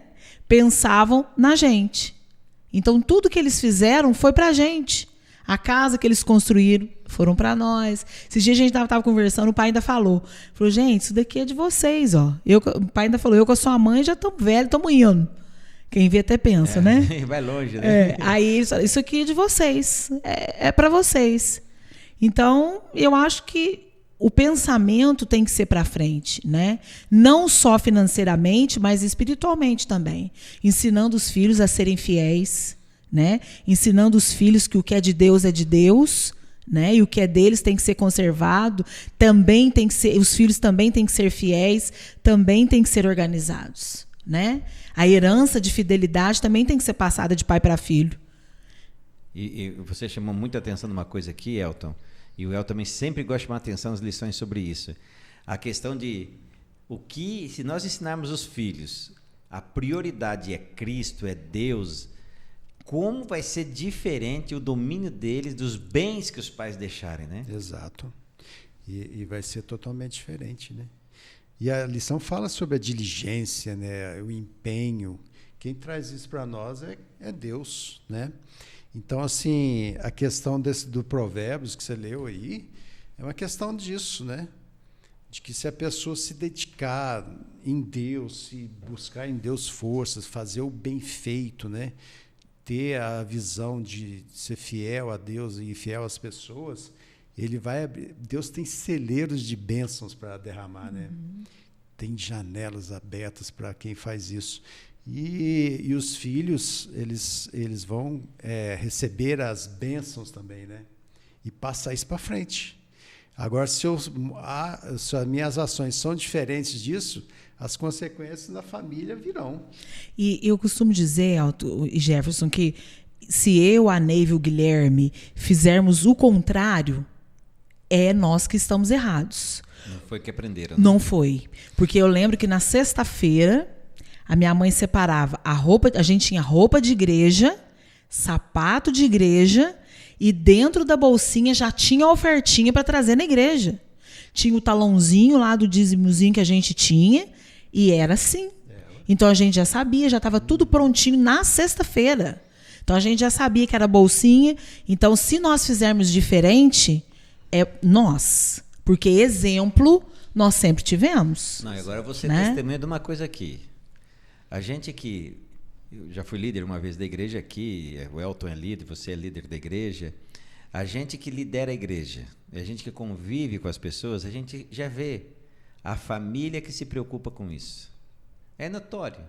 Pensavam na gente. Então, tudo que eles fizeram foi pra gente. A casa que eles construíram foram para nós. Esses dias a gente estava conversando, o pai ainda falou, gente, isso daqui é de vocês, ó. O pai ainda falou, eu com a sua mãe já estamos velhos, estamos indo. Quem vê até pensa, né? Vai longe, né? Aí isso aqui é de vocês, é para vocês. Então, eu acho que o pensamento tem que ser para frente, né? Não só financeiramente, mas espiritualmente também. Ensinando os filhos a serem fiéis, né? Ensinando os filhos que o que é de Deus, né? E o que é deles tem que ser conservado, também tem que ser, os filhos também têm que ser fiéis, também têm que ser organizados, né? A herança de fidelidade também tem que ser passada de pai para filho. E você chamou muita atenção numa coisa aqui, Elton, e o Elton também sempre gosta de chamar atenção nas lições sobre isso. A questão de se nós ensinarmos os filhos, a prioridade é Cristo, é Deus, como vai ser diferente o domínio deles dos bens que os pais deixarem, né? Exato. E vai ser totalmente diferente, né? E a lição fala sobre a diligência, né? O empenho. Quem traz isso para nós é Deus, né? Então, assim, a questão do Provérbios que você leu aí é uma questão disso, né? De que se a pessoa se dedicar em Deus, se buscar em Deus forças, fazer o bem feito, né? Ter a visão de ser fiel a Deus e fiel às pessoas, Deus tem celeiros de bênçãos para derramar, né? Tem janelas abertas para quem faz isso. E os filhos, eles vão receber as bênçãos também, né? E passar isso para frente. Agora, se as minhas ações são diferentes disso, as consequências da família virão. E eu costumo dizer, Elton e Jefferson, que se eu, a Neiva e o Guilherme fizermos o contrário, é nós que estamos errados. Não foi que aprenderam. Né? Não foi. Porque eu lembro que na sexta-feira, a minha mãe separava a gente tinha roupa de igreja, sapato de igreja, e dentro da bolsinha já tinha a ofertinha para trazer na igreja. Tinha o talãozinho lá do dízimozinho que a gente tinha, e era assim. Então a gente já sabia, já estava tudo prontinho na sexta-feira. Então a gente já sabia que era bolsinha. Então, se nós fizermos diferente, é nós. Porque exemplo nós sempre tivemos. Não, agora você né? testemunha de uma coisa aqui. A gente que... Eu já fui líder uma vez da igreja aqui, o Elton é líder, você é líder da igreja. A gente que lidera a igreja, a gente que convive com as pessoas, a gente já vê a família que se preocupa com isso. É notório.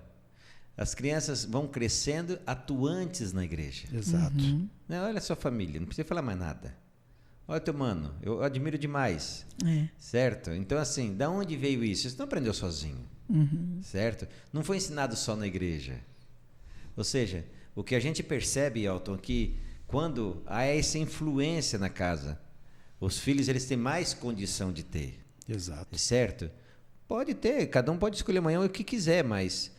As crianças vão crescendo atuantes na igreja. Exato. Não, olha a sua família, não precisa falar mais nada. Olha teu mano, eu admiro demais. Certo? Então, assim, da onde veio isso? Você não aprendeu sozinho. Certo? Não foi ensinado só na igreja. Ou seja, o que a gente percebe, Elton, que quando há essa influência na casa, os filhos eles têm mais condição de ter. Exato. Certo? Pode ter, cada um pode escolher amanhã o que quiser, mas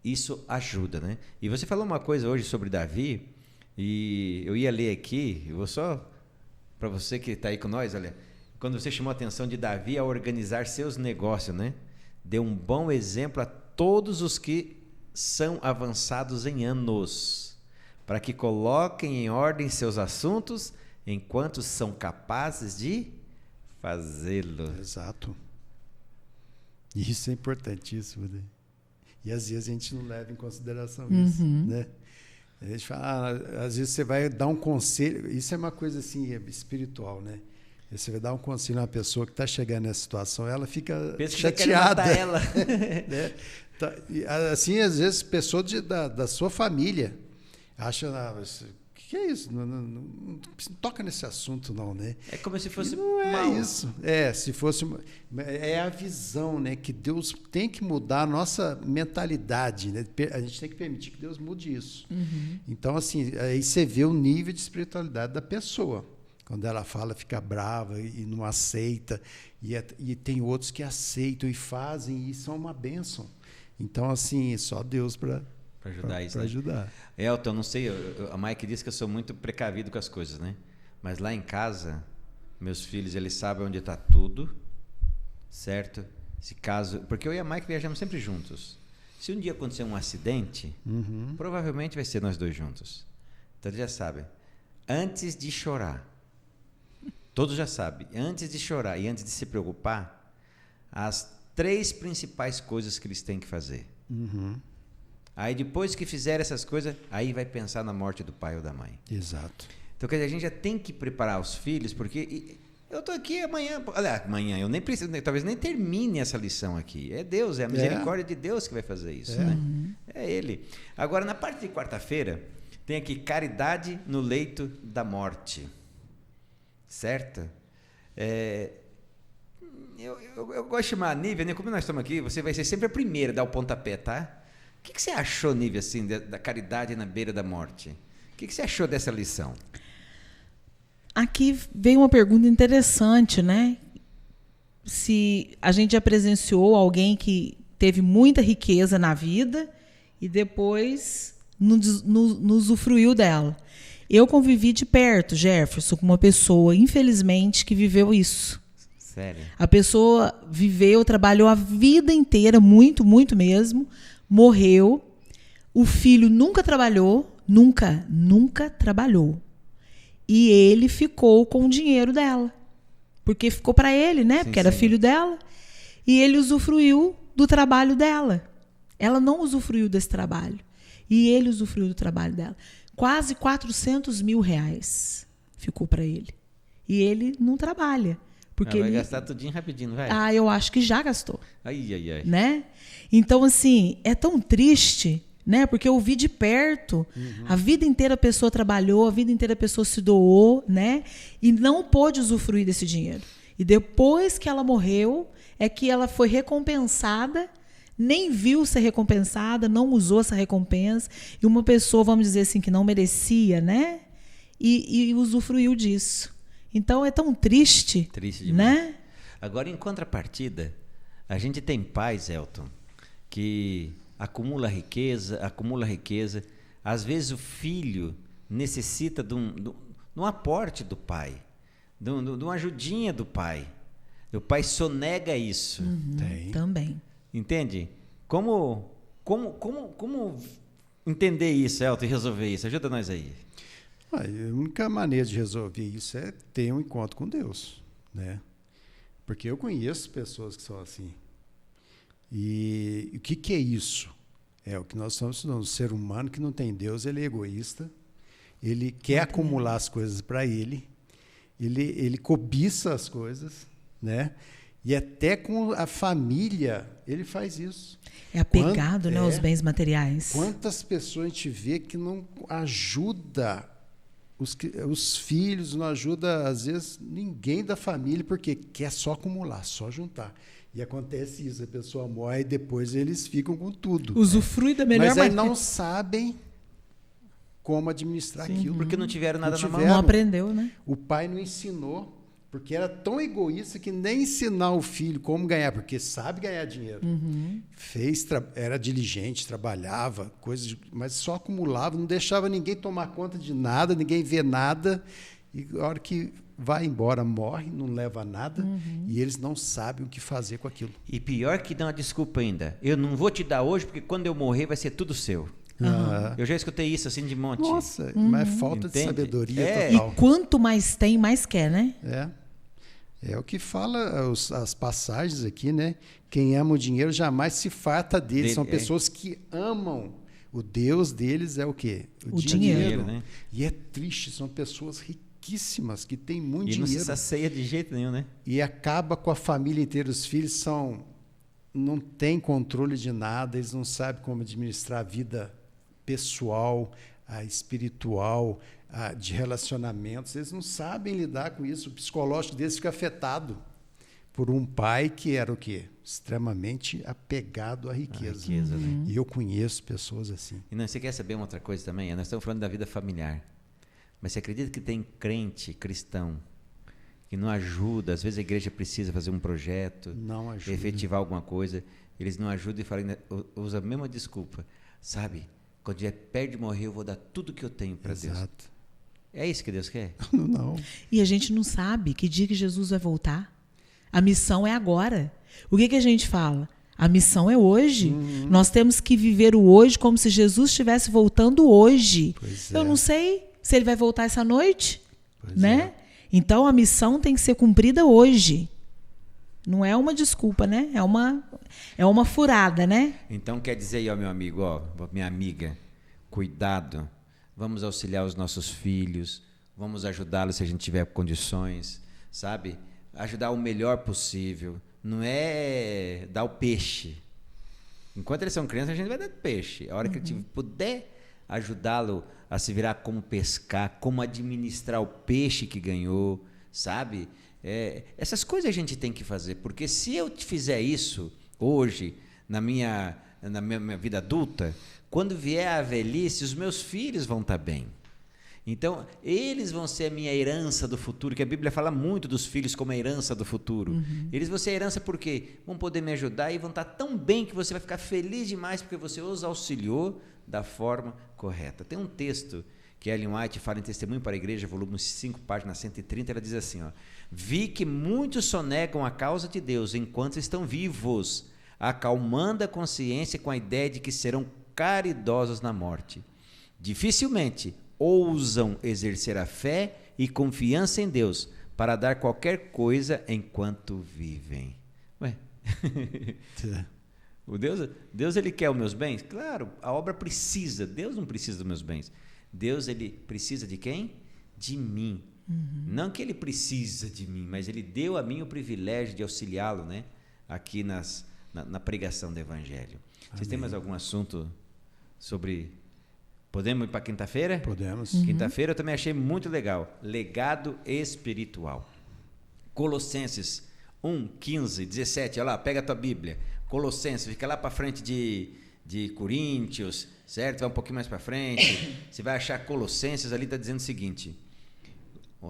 isso ajuda, né? E você falou uma coisa hoje sobre Davi, e eu ia ler aqui, eu vou só, para você que está aí com nós, olha, quando você chamou a atenção de Davi a organizar seus negócios, né? Deu um bom exemplo a todos os que são avançados em anos, para que coloquem em ordem seus assuntos enquanto são capazes de fazê-lo. Exato. Isso é importantíssimo, né? E às vezes a gente não leva em consideração isso, né? A gente fala, às vezes você vai dar um conselho, isso é uma coisa assim espiritual, né? Você vai dar um conselho a uma pessoa que está chegando nessa situação, ela fica chateada. Ela. Né? Assim, às vezes, pessoas da sua família acham, o que é isso? Não toca nesse assunto, não, né? É como se fosse não é mal. isso. Se fosse... É a visão, né? Que Deus tem que mudar a nossa mentalidade, né? A gente tem que permitir que Deus mude isso. Então, assim, aí você vê o nível de espiritualidade da pessoa. Quando ela fala, fica brava e não aceita. E tem outros que aceitam e fazem e são uma bênção. Então, assim, só Deus para ajudar isso. Para ajudar. Elton, não sei, a Mike disse que eu sou muito precavido com as coisas, né? Mas lá em casa, meus filhos, eles sabem onde está tudo, certo? Se caso... Porque eu e a Mike viajamos sempre juntos. Se um dia acontecer um acidente, provavelmente vai ser nós dois juntos. Então, eles já sabem. Antes de chorar, todos já sabem, antes de chorar e antes de se preocupar, as 3 principais coisas que eles têm que fazer. Aí depois que fizer essas coisas, aí vai pensar na morte do pai ou da mãe. Exato. Então, quer dizer, a gente já tem que preparar os filhos, porque eu estou aqui amanhã, eu nem preciso, talvez nem termine essa lição aqui. É Deus, é a misericórdia de Deus que vai fazer isso, né? É Ele. Agora, na parte de quarta-feira, tem aqui caridade no leito da morte. Certo? Eu gosto de chamar a Nívia, né? Como nós estamos aqui, você vai ser sempre a primeira a dar o pontapé, tá? O que você achou, Nívia, assim, da caridade na beira da morte? O que você achou dessa lição? Aqui veio uma pergunta interessante, né? Se a gente já presenciou alguém que teve muita riqueza na vida e depois não usufruiu dela. Eu convivi de perto, Jefferson, com uma pessoa, infelizmente, que viveu isso. Sério? A pessoa viveu, trabalhou a vida inteira, muito, muito mesmo, morreu. O filho nunca trabalhou, nunca trabalhou. E ele ficou com o dinheiro dela. Porque ficou para ele, né? Porque era filho dela. E ele usufruiu do trabalho dela. Ela não usufruiu desse trabalho. E ele usufruiu do trabalho dela. Quase R$400 mil ficou para ele. E ele não trabalha. Porque vai gastar tudinho rapidinho, vai? Eu acho que já gastou. Ai. Né? Então, assim, é tão triste, né? Porque eu vi de perto. A vida inteira a pessoa trabalhou, a vida inteira a pessoa se doou, né? E não pôde usufruir desse dinheiro. E depois que ela morreu, é que ela foi recompensada, nem viu ser recompensada, não usou essa recompensa, e uma pessoa, vamos dizer assim, que não merecia, né? E usufruiu disso. Então é tão triste. Triste demais. Né? Agora, em contrapartida, a gente tem pais, Elton, que acumula riqueza. Às vezes o filho necessita de um aporte do pai, de uma ajudinha do pai. O pai sonega isso. Tem. Também. Entende? Como entender isso, Elton, e resolver isso? Ajuda nós aí. A única maneira de resolver isso é ter um encontro com Deus, né? Porque eu conheço pessoas que são assim. E o que é isso? É o que nós estamos estudando. O ser humano que não tem Deus, ele é egoísta, ele quer acumular as coisas para ele cobiça as coisas, né? E até com a família ele faz isso. É apegado, né, aos bens materiais. Quantas pessoas a gente vê que não ajuda os filhos, não ajuda, às vezes, ninguém da família, porque quer só acumular, só juntar. E acontece isso, a pessoa morre e depois eles ficam com tudo. Usufrui da melhor maneira. Mas aí não sabem como administrar aquilo. Porque não tiveram nada na mão. Não aprendeu, né? O pai não ensinou, porque era tão egoísta que nem ensinar o filho como ganhar, porque sabe ganhar dinheiro. Era diligente, trabalhava, mas só acumulava, não deixava ninguém tomar conta de nada, ninguém ver nada. E a hora que vai embora, morre, não leva nada, e eles não sabem o que fazer com aquilo. E pior que dá uma desculpa ainda. Eu não vou te dar hoje, porque quando eu morrer vai ser tudo seu. Eu já escutei isso assim de monte. Nossa, mas é falta de Entende? sabedoria E total. quanto mais tem, mais quer, né? É o que fala as passagens aqui, né? Quem ama o dinheiro jamais se farta dele. São pessoas que amam. O Deus deles é o quê? O dinheiro. Né? E é triste, são pessoas riquíssimas, que têm muito E dinheiro. não se sacia de jeito nenhum, né? E acaba com a família inteira. Os filhos não têm controle de nada, eles não sabem como administrar a vida pessoal, a espiritual, de relacionamentos. Eles não sabem lidar com isso. O psicológico deles fica afetado por um pai que era o quê? Extremamente apegado à riqueza. Né? E eu conheço pessoas assim. E não, você quer saber uma outra coisa também? Nós estamos falando da vida familiar. Mas você acredita que tem crente cristão que não ajuda? Às vezes a igreja precisa fazer um projeto, Não ajuda. efetivar alguma coisa. Eles não ajudam e falam, usam a mesma desculpa. Sabe, quando tiver perto de morrer, eu vou dar tudo que eu tenho para Deus. Exato. É isso que Deus quer? Não. E a gente não sabe que dia que Jesus vai voltar. A missão é agora. O que a gente fala? A missão é hoje. Nós temos que viver o hoje como se Jesus estivesse voltando hoje. Pois Eu é. não sei se ele vai voltar essa noite, Pois né? Então a missão tem que ser cumprida hoje. Não é uma desculpa, né? É uma furada, né? Então quer dizer aí, ó, meu amigo, ó, minha amiga, cuidado. Vamos auxiliar os nossos filhos, vamos ajudá-los se a gente tiver condições, sabe? Ajudar o melhor possível. Não é dar o peixe. Enquanto eles são crianças, a gente vai dar peixe. A hora que a gente puder ajudá-lo a se virar como pescar, como administrar o peixe que ganhou, sabe? Essas coisas a gente tem que fazer, porque se eu fizer isso hoje, na minha vida adulta, quando vier a velhice, os meus filhos vão estar bem. Então, eles vão ser a minha herança do futuro, que a Bíblia fala muito dos filhos como a herança do futuro. Eles vão ser a herança porque vão poder me ajudar e vão estar tão bem que você vai ficar feliz demais porque você os auxiliou da forma correta. Tem um texto que Ellen White fala em Testemunho para a Igreja, volume 5, página 130, ela diz assim, ó: vi que muitos sonegam a causa de Deus enquanto estão vivos, acalmando a consciência com a ideia de que serão caridosos na morte. Dificilmente ousam exercer a fé e confiança em Deus para dar qualquer coisa enquanto vivem. Ué, o Deus ele quer os meus bens? Claro, a obra precisa. Deus não precisa dos meus bens. Deus ele precisa de quem? De mim. Não que ele precisa de mim, mas ele deu a mim o privilégio de auxiliá-lo, né? Aqui na pregação do Evangelho. Vocês têm mais algum assunto sobre... Podemos ir para quinta-feira? Podemos. Quinta-feira eu também achei muito legal. Legado espiritual. Colossenses 1, 15, 17. Olha lá, pega a tua Bíblia. Colossenses, fica lá para frente de Coríntios, certo? Vai um pouquinho mais para frente. Você vai achar Colossenses, ali está dizendo o seguinte.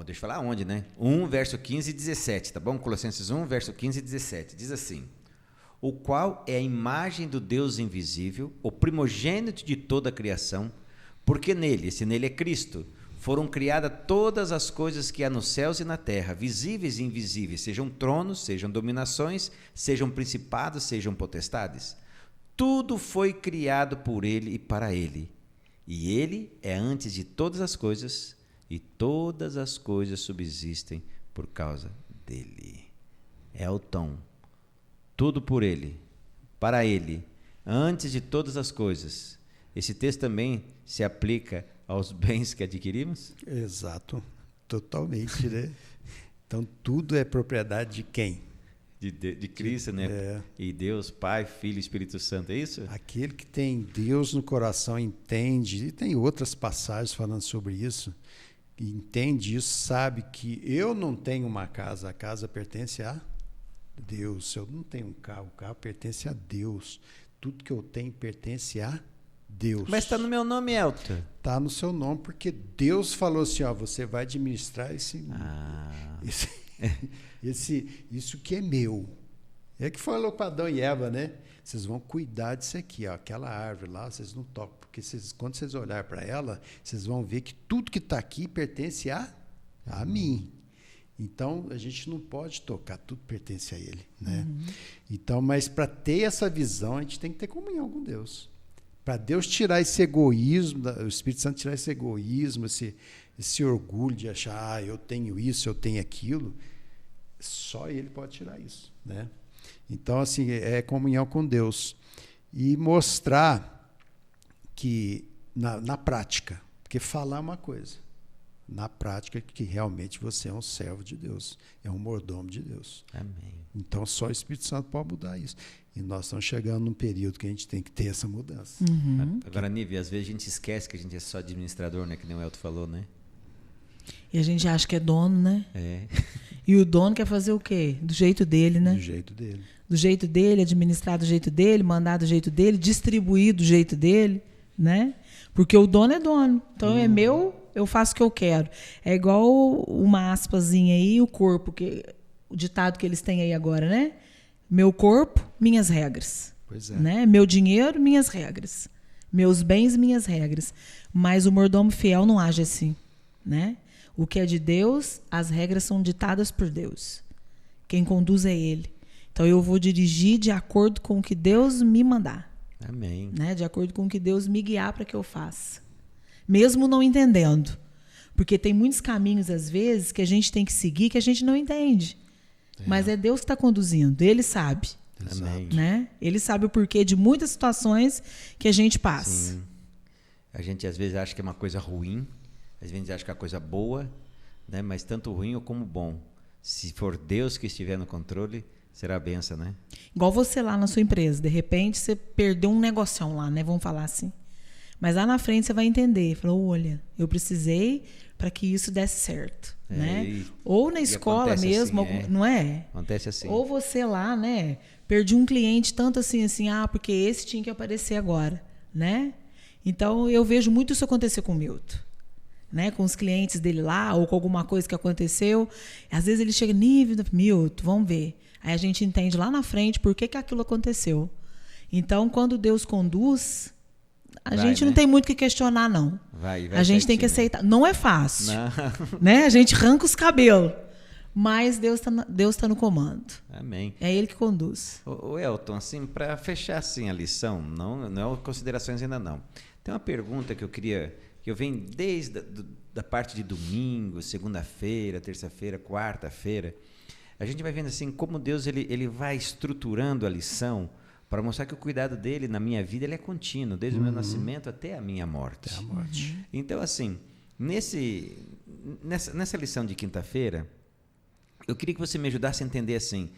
Deixa eu falar onde, né? 1, verso 15 e 17, tá bom? Colossenses 1, verso 15 e 17. Diz assim: o qual é a imagem do Deus invisível, o primogênito de toda a criação, porque nele é Cristo, foram criadas todas as coisas que há nos céus e na terra, visíveis e invisíveis, sejam tronos, sejam dominações, sejam principados, sejam potestades. Tudo foi criado por ele e para ele. E ele é antes de todas as coisas, e todas as coisas subsistem por causa dele. É o tom. Tudo por ele, para ele, antes de todas as coisas. Esse texto também se aplica aos bens que adquirimos? Exato, totalmente, né? Então, tudo é propriedade de quem? De Cristo, né? E Deus, Pai, Filho e Espírito Santo, é isso? Aquele que tem Deus no coração entende, e tem outras passagens falando sobre isso, entende isso, sabe que eu não tenho uma casa, a casa pertence a Deus. Eu não tenho um carro, o carro pertence a Deus. Tudo que eu tenho pertence a Deus. Mas está no meu nome, Elton. Está no seu nome, porque Deus falou assim, ó, você vai administrar isso que é meu. É que falou para Adão e Eva, né? Vocês vão cuidar disso aqui, ó, aquela árvore lá, vocês não tocam, porque quando vocês olharem para ela, vocês vão ver que tudo que está aqui pertence a mim. Então, a gente não pode tocar, tudo pertence a Ele, né? Então, mas para ter essa visão, a gente tem que ter comunhão com Deus. Para Deus tirar esse egoísmo, o Espírito Santo tirar esse egoísmo, esse orgulho de achar, eu tenho isso, eu tenho aquilo, só Ele pode tirar isso, né? Então, assim, é comunhão com Deus. E mostrar que, na prática, porque falar é uma coisa, na prática, que realmente você é um servo de Deus, é um mordomo de Deus. Amém. Então, só o Espírito Santo pode mudar isso. E nós estamos chegando num período que a gente tem que ter essa mudança. Agora, Nívia, às vezes a gente esquece que a gente é só administrador, né? Que nem o Elton falou, né? E a gente acha que é dono, né? É. E o dono quer fazer o quê? Do jeito dele, né? Do jeito dele. Do jeito dele, administrar do jeito dele, mandar do jeito dele, distribuir do jeito dele, né? Porque o dono é dono. Então é meu, eu faço o que eu quero. É igual uma aspazinha aí, o corpo, o ditado que eles têm aí agora, né? Meu corpo, minhas regras. Pois é. Né? Meu dinheiro, minhas regras. Meus bens, minhas regras. Mas o mordomo fiel não age assim, né? O que é de Deus, as regras são ditadas por Deus. Quem conduz é Ele. Então eu vou dirigir de acordo com o que Deus me mandar. Amém. Né? De acordo com o que Deus me guiar para que eu faça. Mesmo não entendendo. Porque tem muitos caminhos, às vezes, que a gente tem que seguir que a gente não entende. Mas é Deus que está conduzindo. Ele sabe. Amém. Né? Ele sabe o porquê de muitas situações que a gente passa. Sim. A gente às vezes acha que é uma coisa ruim, às vezes acha que é uma coisa boa, né? Mas tanto ruim como bom. Se for Deus que estiver no controle, será a benção, né? Igual você lá na sua empresa. De repente, você perdeu um negocião lá, né? Vamos falar assim. Mas lá na frente você vai entender. Falou, olha, eu precisei para que isso desse certo. Né? Ou na escola mesmo, assim, não é? Acontece assim. Ou você lá, né? Perdi um cliente tanto assim, porque esse tinha que aparecer agora, né? Então, eu vejo muito isso acontecer com o Milton. Né, com os clientes dele lá, ou com alguma coisa que aconteceu. Às vezes ele chega, Milton, vamos ver. Aí a gente entende lá na frente por que aquilo aconteceu. Então, quando Deus conduz, a gente não tem muito o que questionar, não. Vai a gente tem que aceitar. Não é fácil. Não. Né? A gente arranca os cabelos. Mas Deus tá no comando. Amém. É Ele que conduz. O Elton, assim, para fechar assim, a lição, não é considerações ainda não. Tem uma pergunta que eu venho desde da parte de domingo, segunda-feira, terça-feira, quarta-feira. A gente vai vendo assim como Deus ele vai estruturando a lição para mostrar que o cuidado dele na minha vida ele é contínuo, desde o meu nascimento até a minha morte. Até a morte. Então, assim, nessa lição de quinta-feira, eu queria que você me ajudasse a entender assim,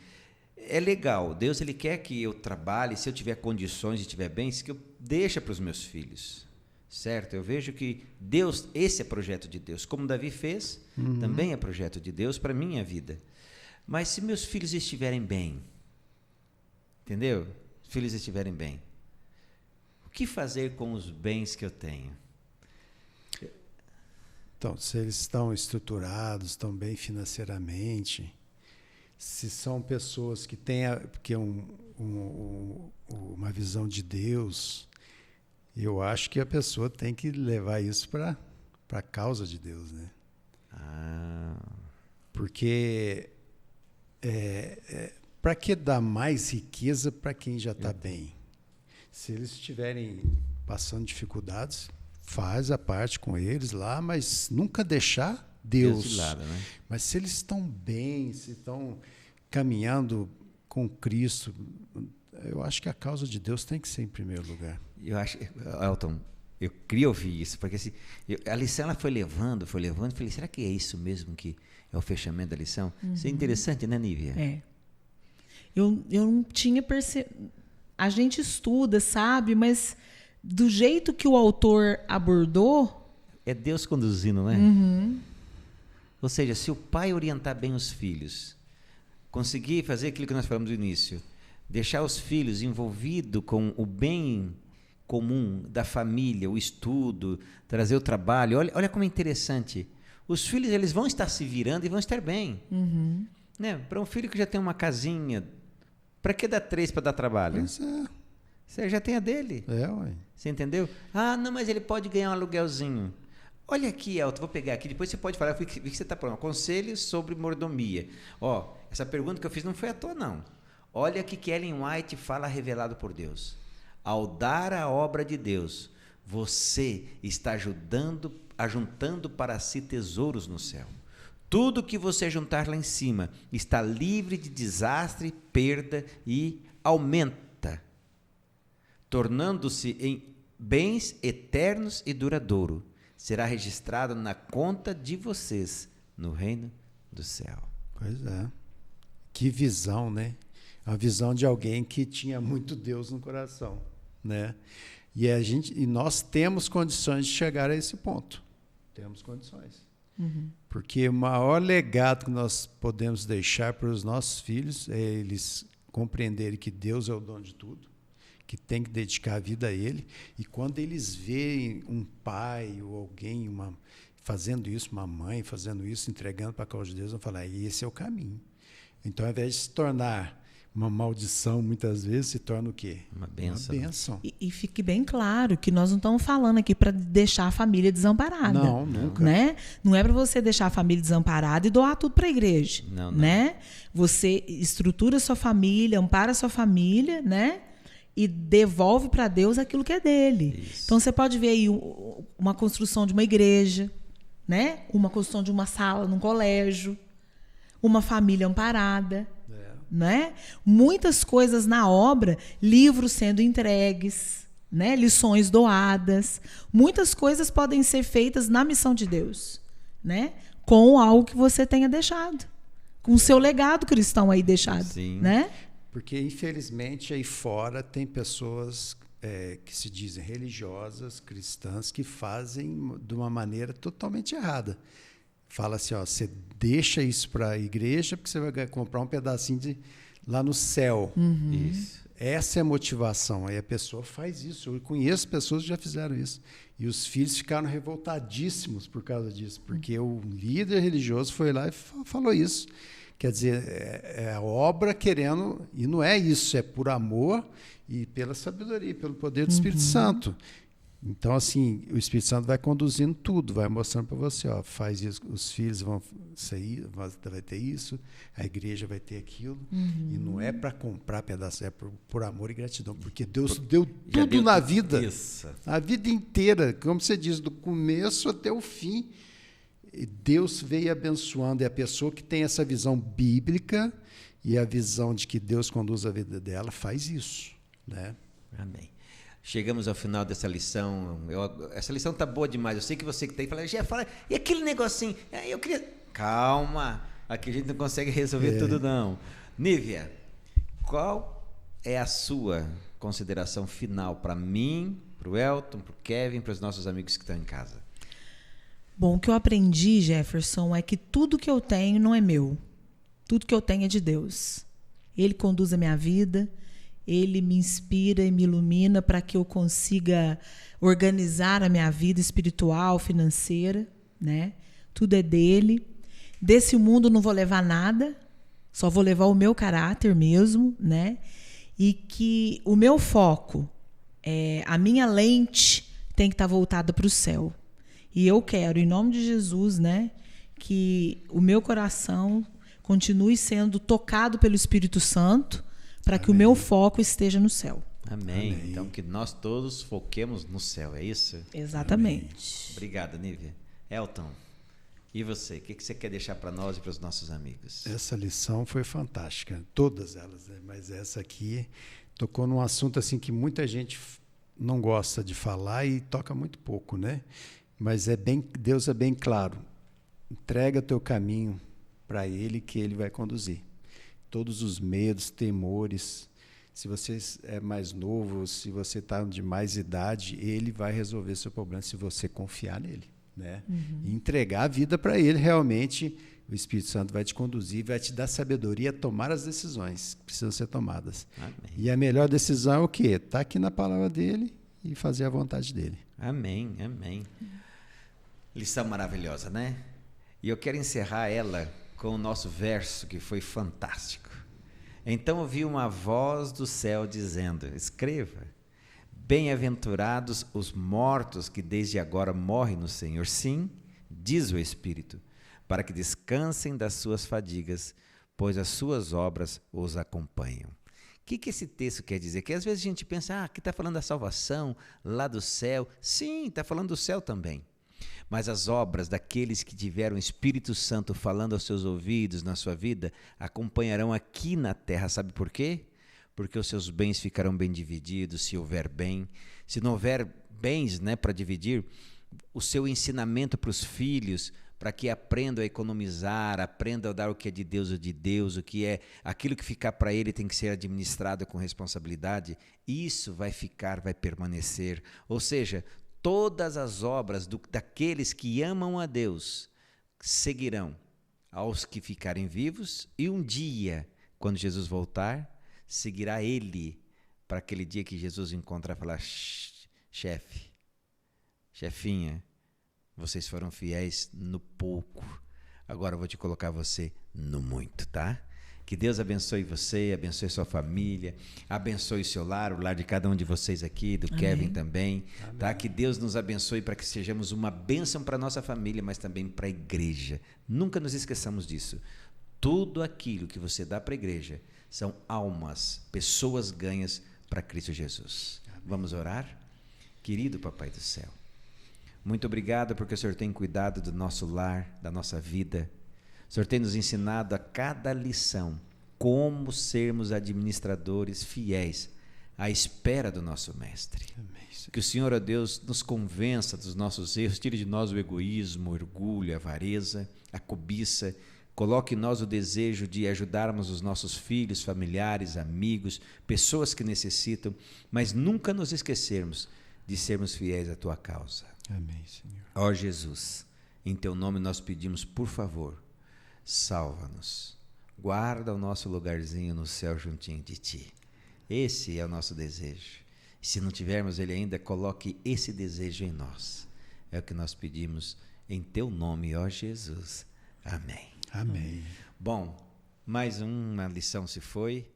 é legal, Deus ele quer que eu trabalhe, se eu tiver condições e tiver bens, que eu deixe para os meus filhos. Certo? Eu vejo que Deus, esse é projeto de Deus. Como Davi fez, também é projeto de Deus para a minha vida. Mas se meus filhos estiverem bem, entendeu? Os filhos estiverem bem, o que fazer com os bens que eu tenho? Então, se eles estão estruturados, estão bem financeiramente, se são pessoas que têm uma visão de Deus, eu acho que a pessoa tem que levar isso para a causa de Deus, né? Porque para que dar mais riqueza para quem já está bem? Se eles estiverem passando dificuldades, faz a parte com eles lá, mas nunca deixar Deus de lado, né? Mas se eles estão bem, se estão caminhando com Cristo, eu acho que a causa de Deus tem que ser em primeiro lugar. Eu acho, Elton, eu queria ouvir isso, porque assim, a lição ela foi levando, falei, será que é isso mesmo que é o fechamento da lição? Isso é interessante, né, Nívia? É. Eu não tinha percebido. A gente estuda, sabe, mas do jeito que o autor abordou... É Deus conduzindo, né? Ou seja, se o pai orientar bem os filhos, conseguir fazer aquilo que nós falamos no início, deixar os filhos envolvidos com o bem comum da família, o estudo, trazer o trabalho. Olha como é interessante. Os filhos eles vão estar se virando e vão estar bem. Né? Para um filho que já tem uma casinha, para que dar 3 para dar trabalho? Pois é. Você já tem a dele. Ué. Você entendeu? Ah, não, mas ele pode ganhar um aluguelzinho. Olha aqui, Elton, vou pegar aqui, depois você pode falar, vi que você está falando, conselhos sobre mordomia. Ó, essa pergunta que eu fiz não foi à toa, não. Olha que Ellen White fala revelado por Deus. Ao dar a obra de Deus, você está ajuntando para si tesouros no céu. Tudo que você juntar lá em cima está livre de desastre, perda e aumenta, tornando-se em bens eternos e duradouros. Será registrado na conta de vocês no reino do céu. Pois é. Que visão, né? A visão de alguém que tinha muito Deus no coração, né? E nós temos condições de chegar a esse ponto. Temos condições. Porque o maior legado que nós podemos deixar para os nossos filhos é eles compreenderem que Deus é o dono de tudo, que tem que dedicar a vida a Ele, e quando eles veem um pai ou alguém fazendo isso, uma mãe fazendo isso, entregando para a causa de Deus, vão falar, esse é o caminho. Então, ao invés de se tornar uma maldição, muitas vezes, se torna o quê? Uma bênção. Uma bênção. E fique bem claro que nós não estamos falando aqui para deixar a família desamparada. Não, nunca. Né? Não é para você deixar a família desamparada e doar tudo para a igreja. Não. Né? Você estrutura a sua família, ampara a sua família, né? E devolve para Deus aquilo que é dele. Isso. Então, você pode ver aí uma construção de uma igreja, né? Uma construção de uma sala num colégio, uma família amparada. Né? Muitas coisas na obra, livros sendo entregues, né? Lições doadas, muitas coisas podem ser feitas na missão de Deus, né? Com algo que você tenha deixado, com o seu legado cristão aí deixado. Sim. Né? Porque, infelizmente, aí fora tem pessoas que se dizem religiosas, cristãs, que fazem de uma maneira totalmente errada. Fala assim, ó, você deixa isso para a igreja porque você vai comprar um pedacinho lá no céu. Isso. Essa é a motivação. Aí a pessoa faz isso. Eu conheço pessoas que já fizeram isso. E os filhos ficaram revoltadíssimos por causa disso, porque o líder religioso foi lá e falou isso. Quer dizer, é a obra querendo... E não é isso, é por amor e pela sabedoria, pelo poder do Espírito Santo. Então, assim, o Espírito Santo vai conduzindo tudo, vai mostrando para você, ó, faz isso, os filhos vão sair, vai ter isso, a igreja vai ter aquilo. E não é para comprar pedaço, é por amor e gratidão, porque Deus deu tudo na vida. Isso. A vida inteira, como você diz, do começo até o fim. E Deus veio abençoando. E a pessoa que tem essa visão bíblica e a visão de que Deus conduz a vida dela, faz isso, né? Amém. Chegamos ao final dessa lição. Essa lição tá boa demais. Eu sei que você que tem fala, e aquele negocinho? Eu queria. Calma, aqui a gente não consegue resolver tudo, não. Nívia, qual é a sua consideração final para mim, para o Elton, para o Kevin, para os nossos amigos que estão em casa? Bom, o que eu aprendi, Jefferson, é que tudo que eu tenho não é meu. Tudo que eu tenho é de Deus. Ele conduz a minha vida. Ele me inspira e me ilumina para que eu consiga organizar a minha vida espiritual, financeira, né? Tudo é dele. Desse mundo não vou levar nada, só vou levar o meu caráter mesmo, né? E que o meu foco, a minha lente tem que estar voltada para o céu. E eu quero, em nome de Jesus, né, que o meu coração continue sendo tocado pelo Espírito Santo, para que o meu foco esteja no céu. Amém. Então, que nós todos foquemos no céu, é isso? Exatamente. Amém. Obrigado, Nívia. Elton, e você? O que você quer deixar para nós e para os nossos amigos? Essa lição foi fantástica, todas elas, né? Mas essa aqui tocou num assunto assim que muita gente não gosta de falar e toca muito pouco, né? Mas Deus é bem claro. Entrega teu caminho para Ele, que Ele vai conduzir. Todos os medos, temores, se você é mais novo, se você está de mais idade, Ele vai resolver seu problema se você confiar nele, né? E entregar a vida para Ele, realmente o Espírito Santo vai te conduzir, vai te dar sabedoria a tomar as decisões que precisam ser tomadas. Amém. E a melhor decisão é o quê? Estar aqui na palavra dele e fazer a vontade dele. Amém, amém. Lição maravilhosa, né? E eu quero encerrar ela com o nosso verso, que foi fantástico. Então ouvi uma voz do céu dizendo, escreva, Bem-aventurados os mortos que desde agora morrem no Senhor. Sim, diz o Espírito, para que descansem das suas fadigas, pois as suas obras os acompanham. O que esse texto quer dizer? Que às vezes a gente pensa, aqui está falando da salvação, lá do céu. Sim, está falando do céu também. Mas as obras daqueles que tiveram o Espírito Santo falando aos seus ouvidos na sua vida, acompanharão aqui na terra. Sabe por quê? Porque os seus bens ficarão bem divididos, se houver bem. Se não houver bens, né, para dividir, o seu ensinamento para os filhos, para que aprendam a economizar, aprendam a dar o que é de Deus, o que é aquilo que ficar para ele tem que ser administrado com responsabilidade. Isso vai ficar, vai permanecer. Ou seja, todas as obras daqueles que amam a Deus seguirão aos que ficarem vivos, e um dia, quando Jesus voltar, seguirá ele, para aquele dia que Jesus encontrar e falar: chefe, chefinha, vocês foram fiéis no pouco, agora eu vou te colocar você no muito, tá? Que Deus abençoe você, abençoe sua família, abençoe o seu lar, o lar de cada um de vocês aqui, do Amém. Kevin também, Amém. Tá? Que Deus nos abençoe para que sejamos uma bênção para a nossa família, mas também para a igreja. Nunca nos esqueçamos disso. Tudo aquilo que você dá para a igreja são almas, pessoas ganhas para Cristo Jesus. Amém. Vamos orar? Querido Papai do céu, muito obrigado porque o Senhor tem cuidado do nosso lar, da nossa vida. O Senhor tem nos ensinado a cada lição como sermos administradores fiéis à espera do nosso Mestre. Amém. Que o Senhor, ó Deus, nos convença dos nossos erros, tire de nós o egoísmo, o orgulho, a avareza, a cobiça. Coloque em nós o desejo de ajudarmos os nossos filhos, familiares, amigos, pessoas que necessitam, mas nunca nos esquecermos de sermos fiéis à Tua causa. Amém, Senhor. Ó Jesus, em Teu nome nós pedimos, por favor, salva-nos. Guarda o nosso lugarzinho no céu juntinho de Ti. Esse é o nosso desejo. E se não tivermos ele ainda, coloque esse desejo em nós. É o que nós pedimos em Teu nome, ó Jesus. Amém. Amém. Bom, mais uma lição se foi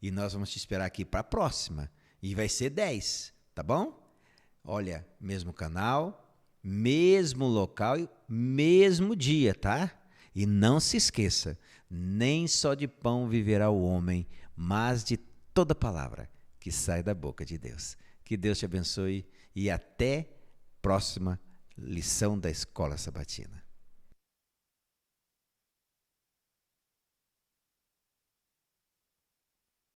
e nós vamos te esperar aqui para a próxima. E vai ser 10, tá bom? Olha, mesmo canal, mesmo local e mesmo dia, tá? E não se esqueça, nem só de pão viverá o homem, mas de toda palavra que sai da boca de Deus. Que Deus te abençoe e até próxima lição da Escola Sabatina.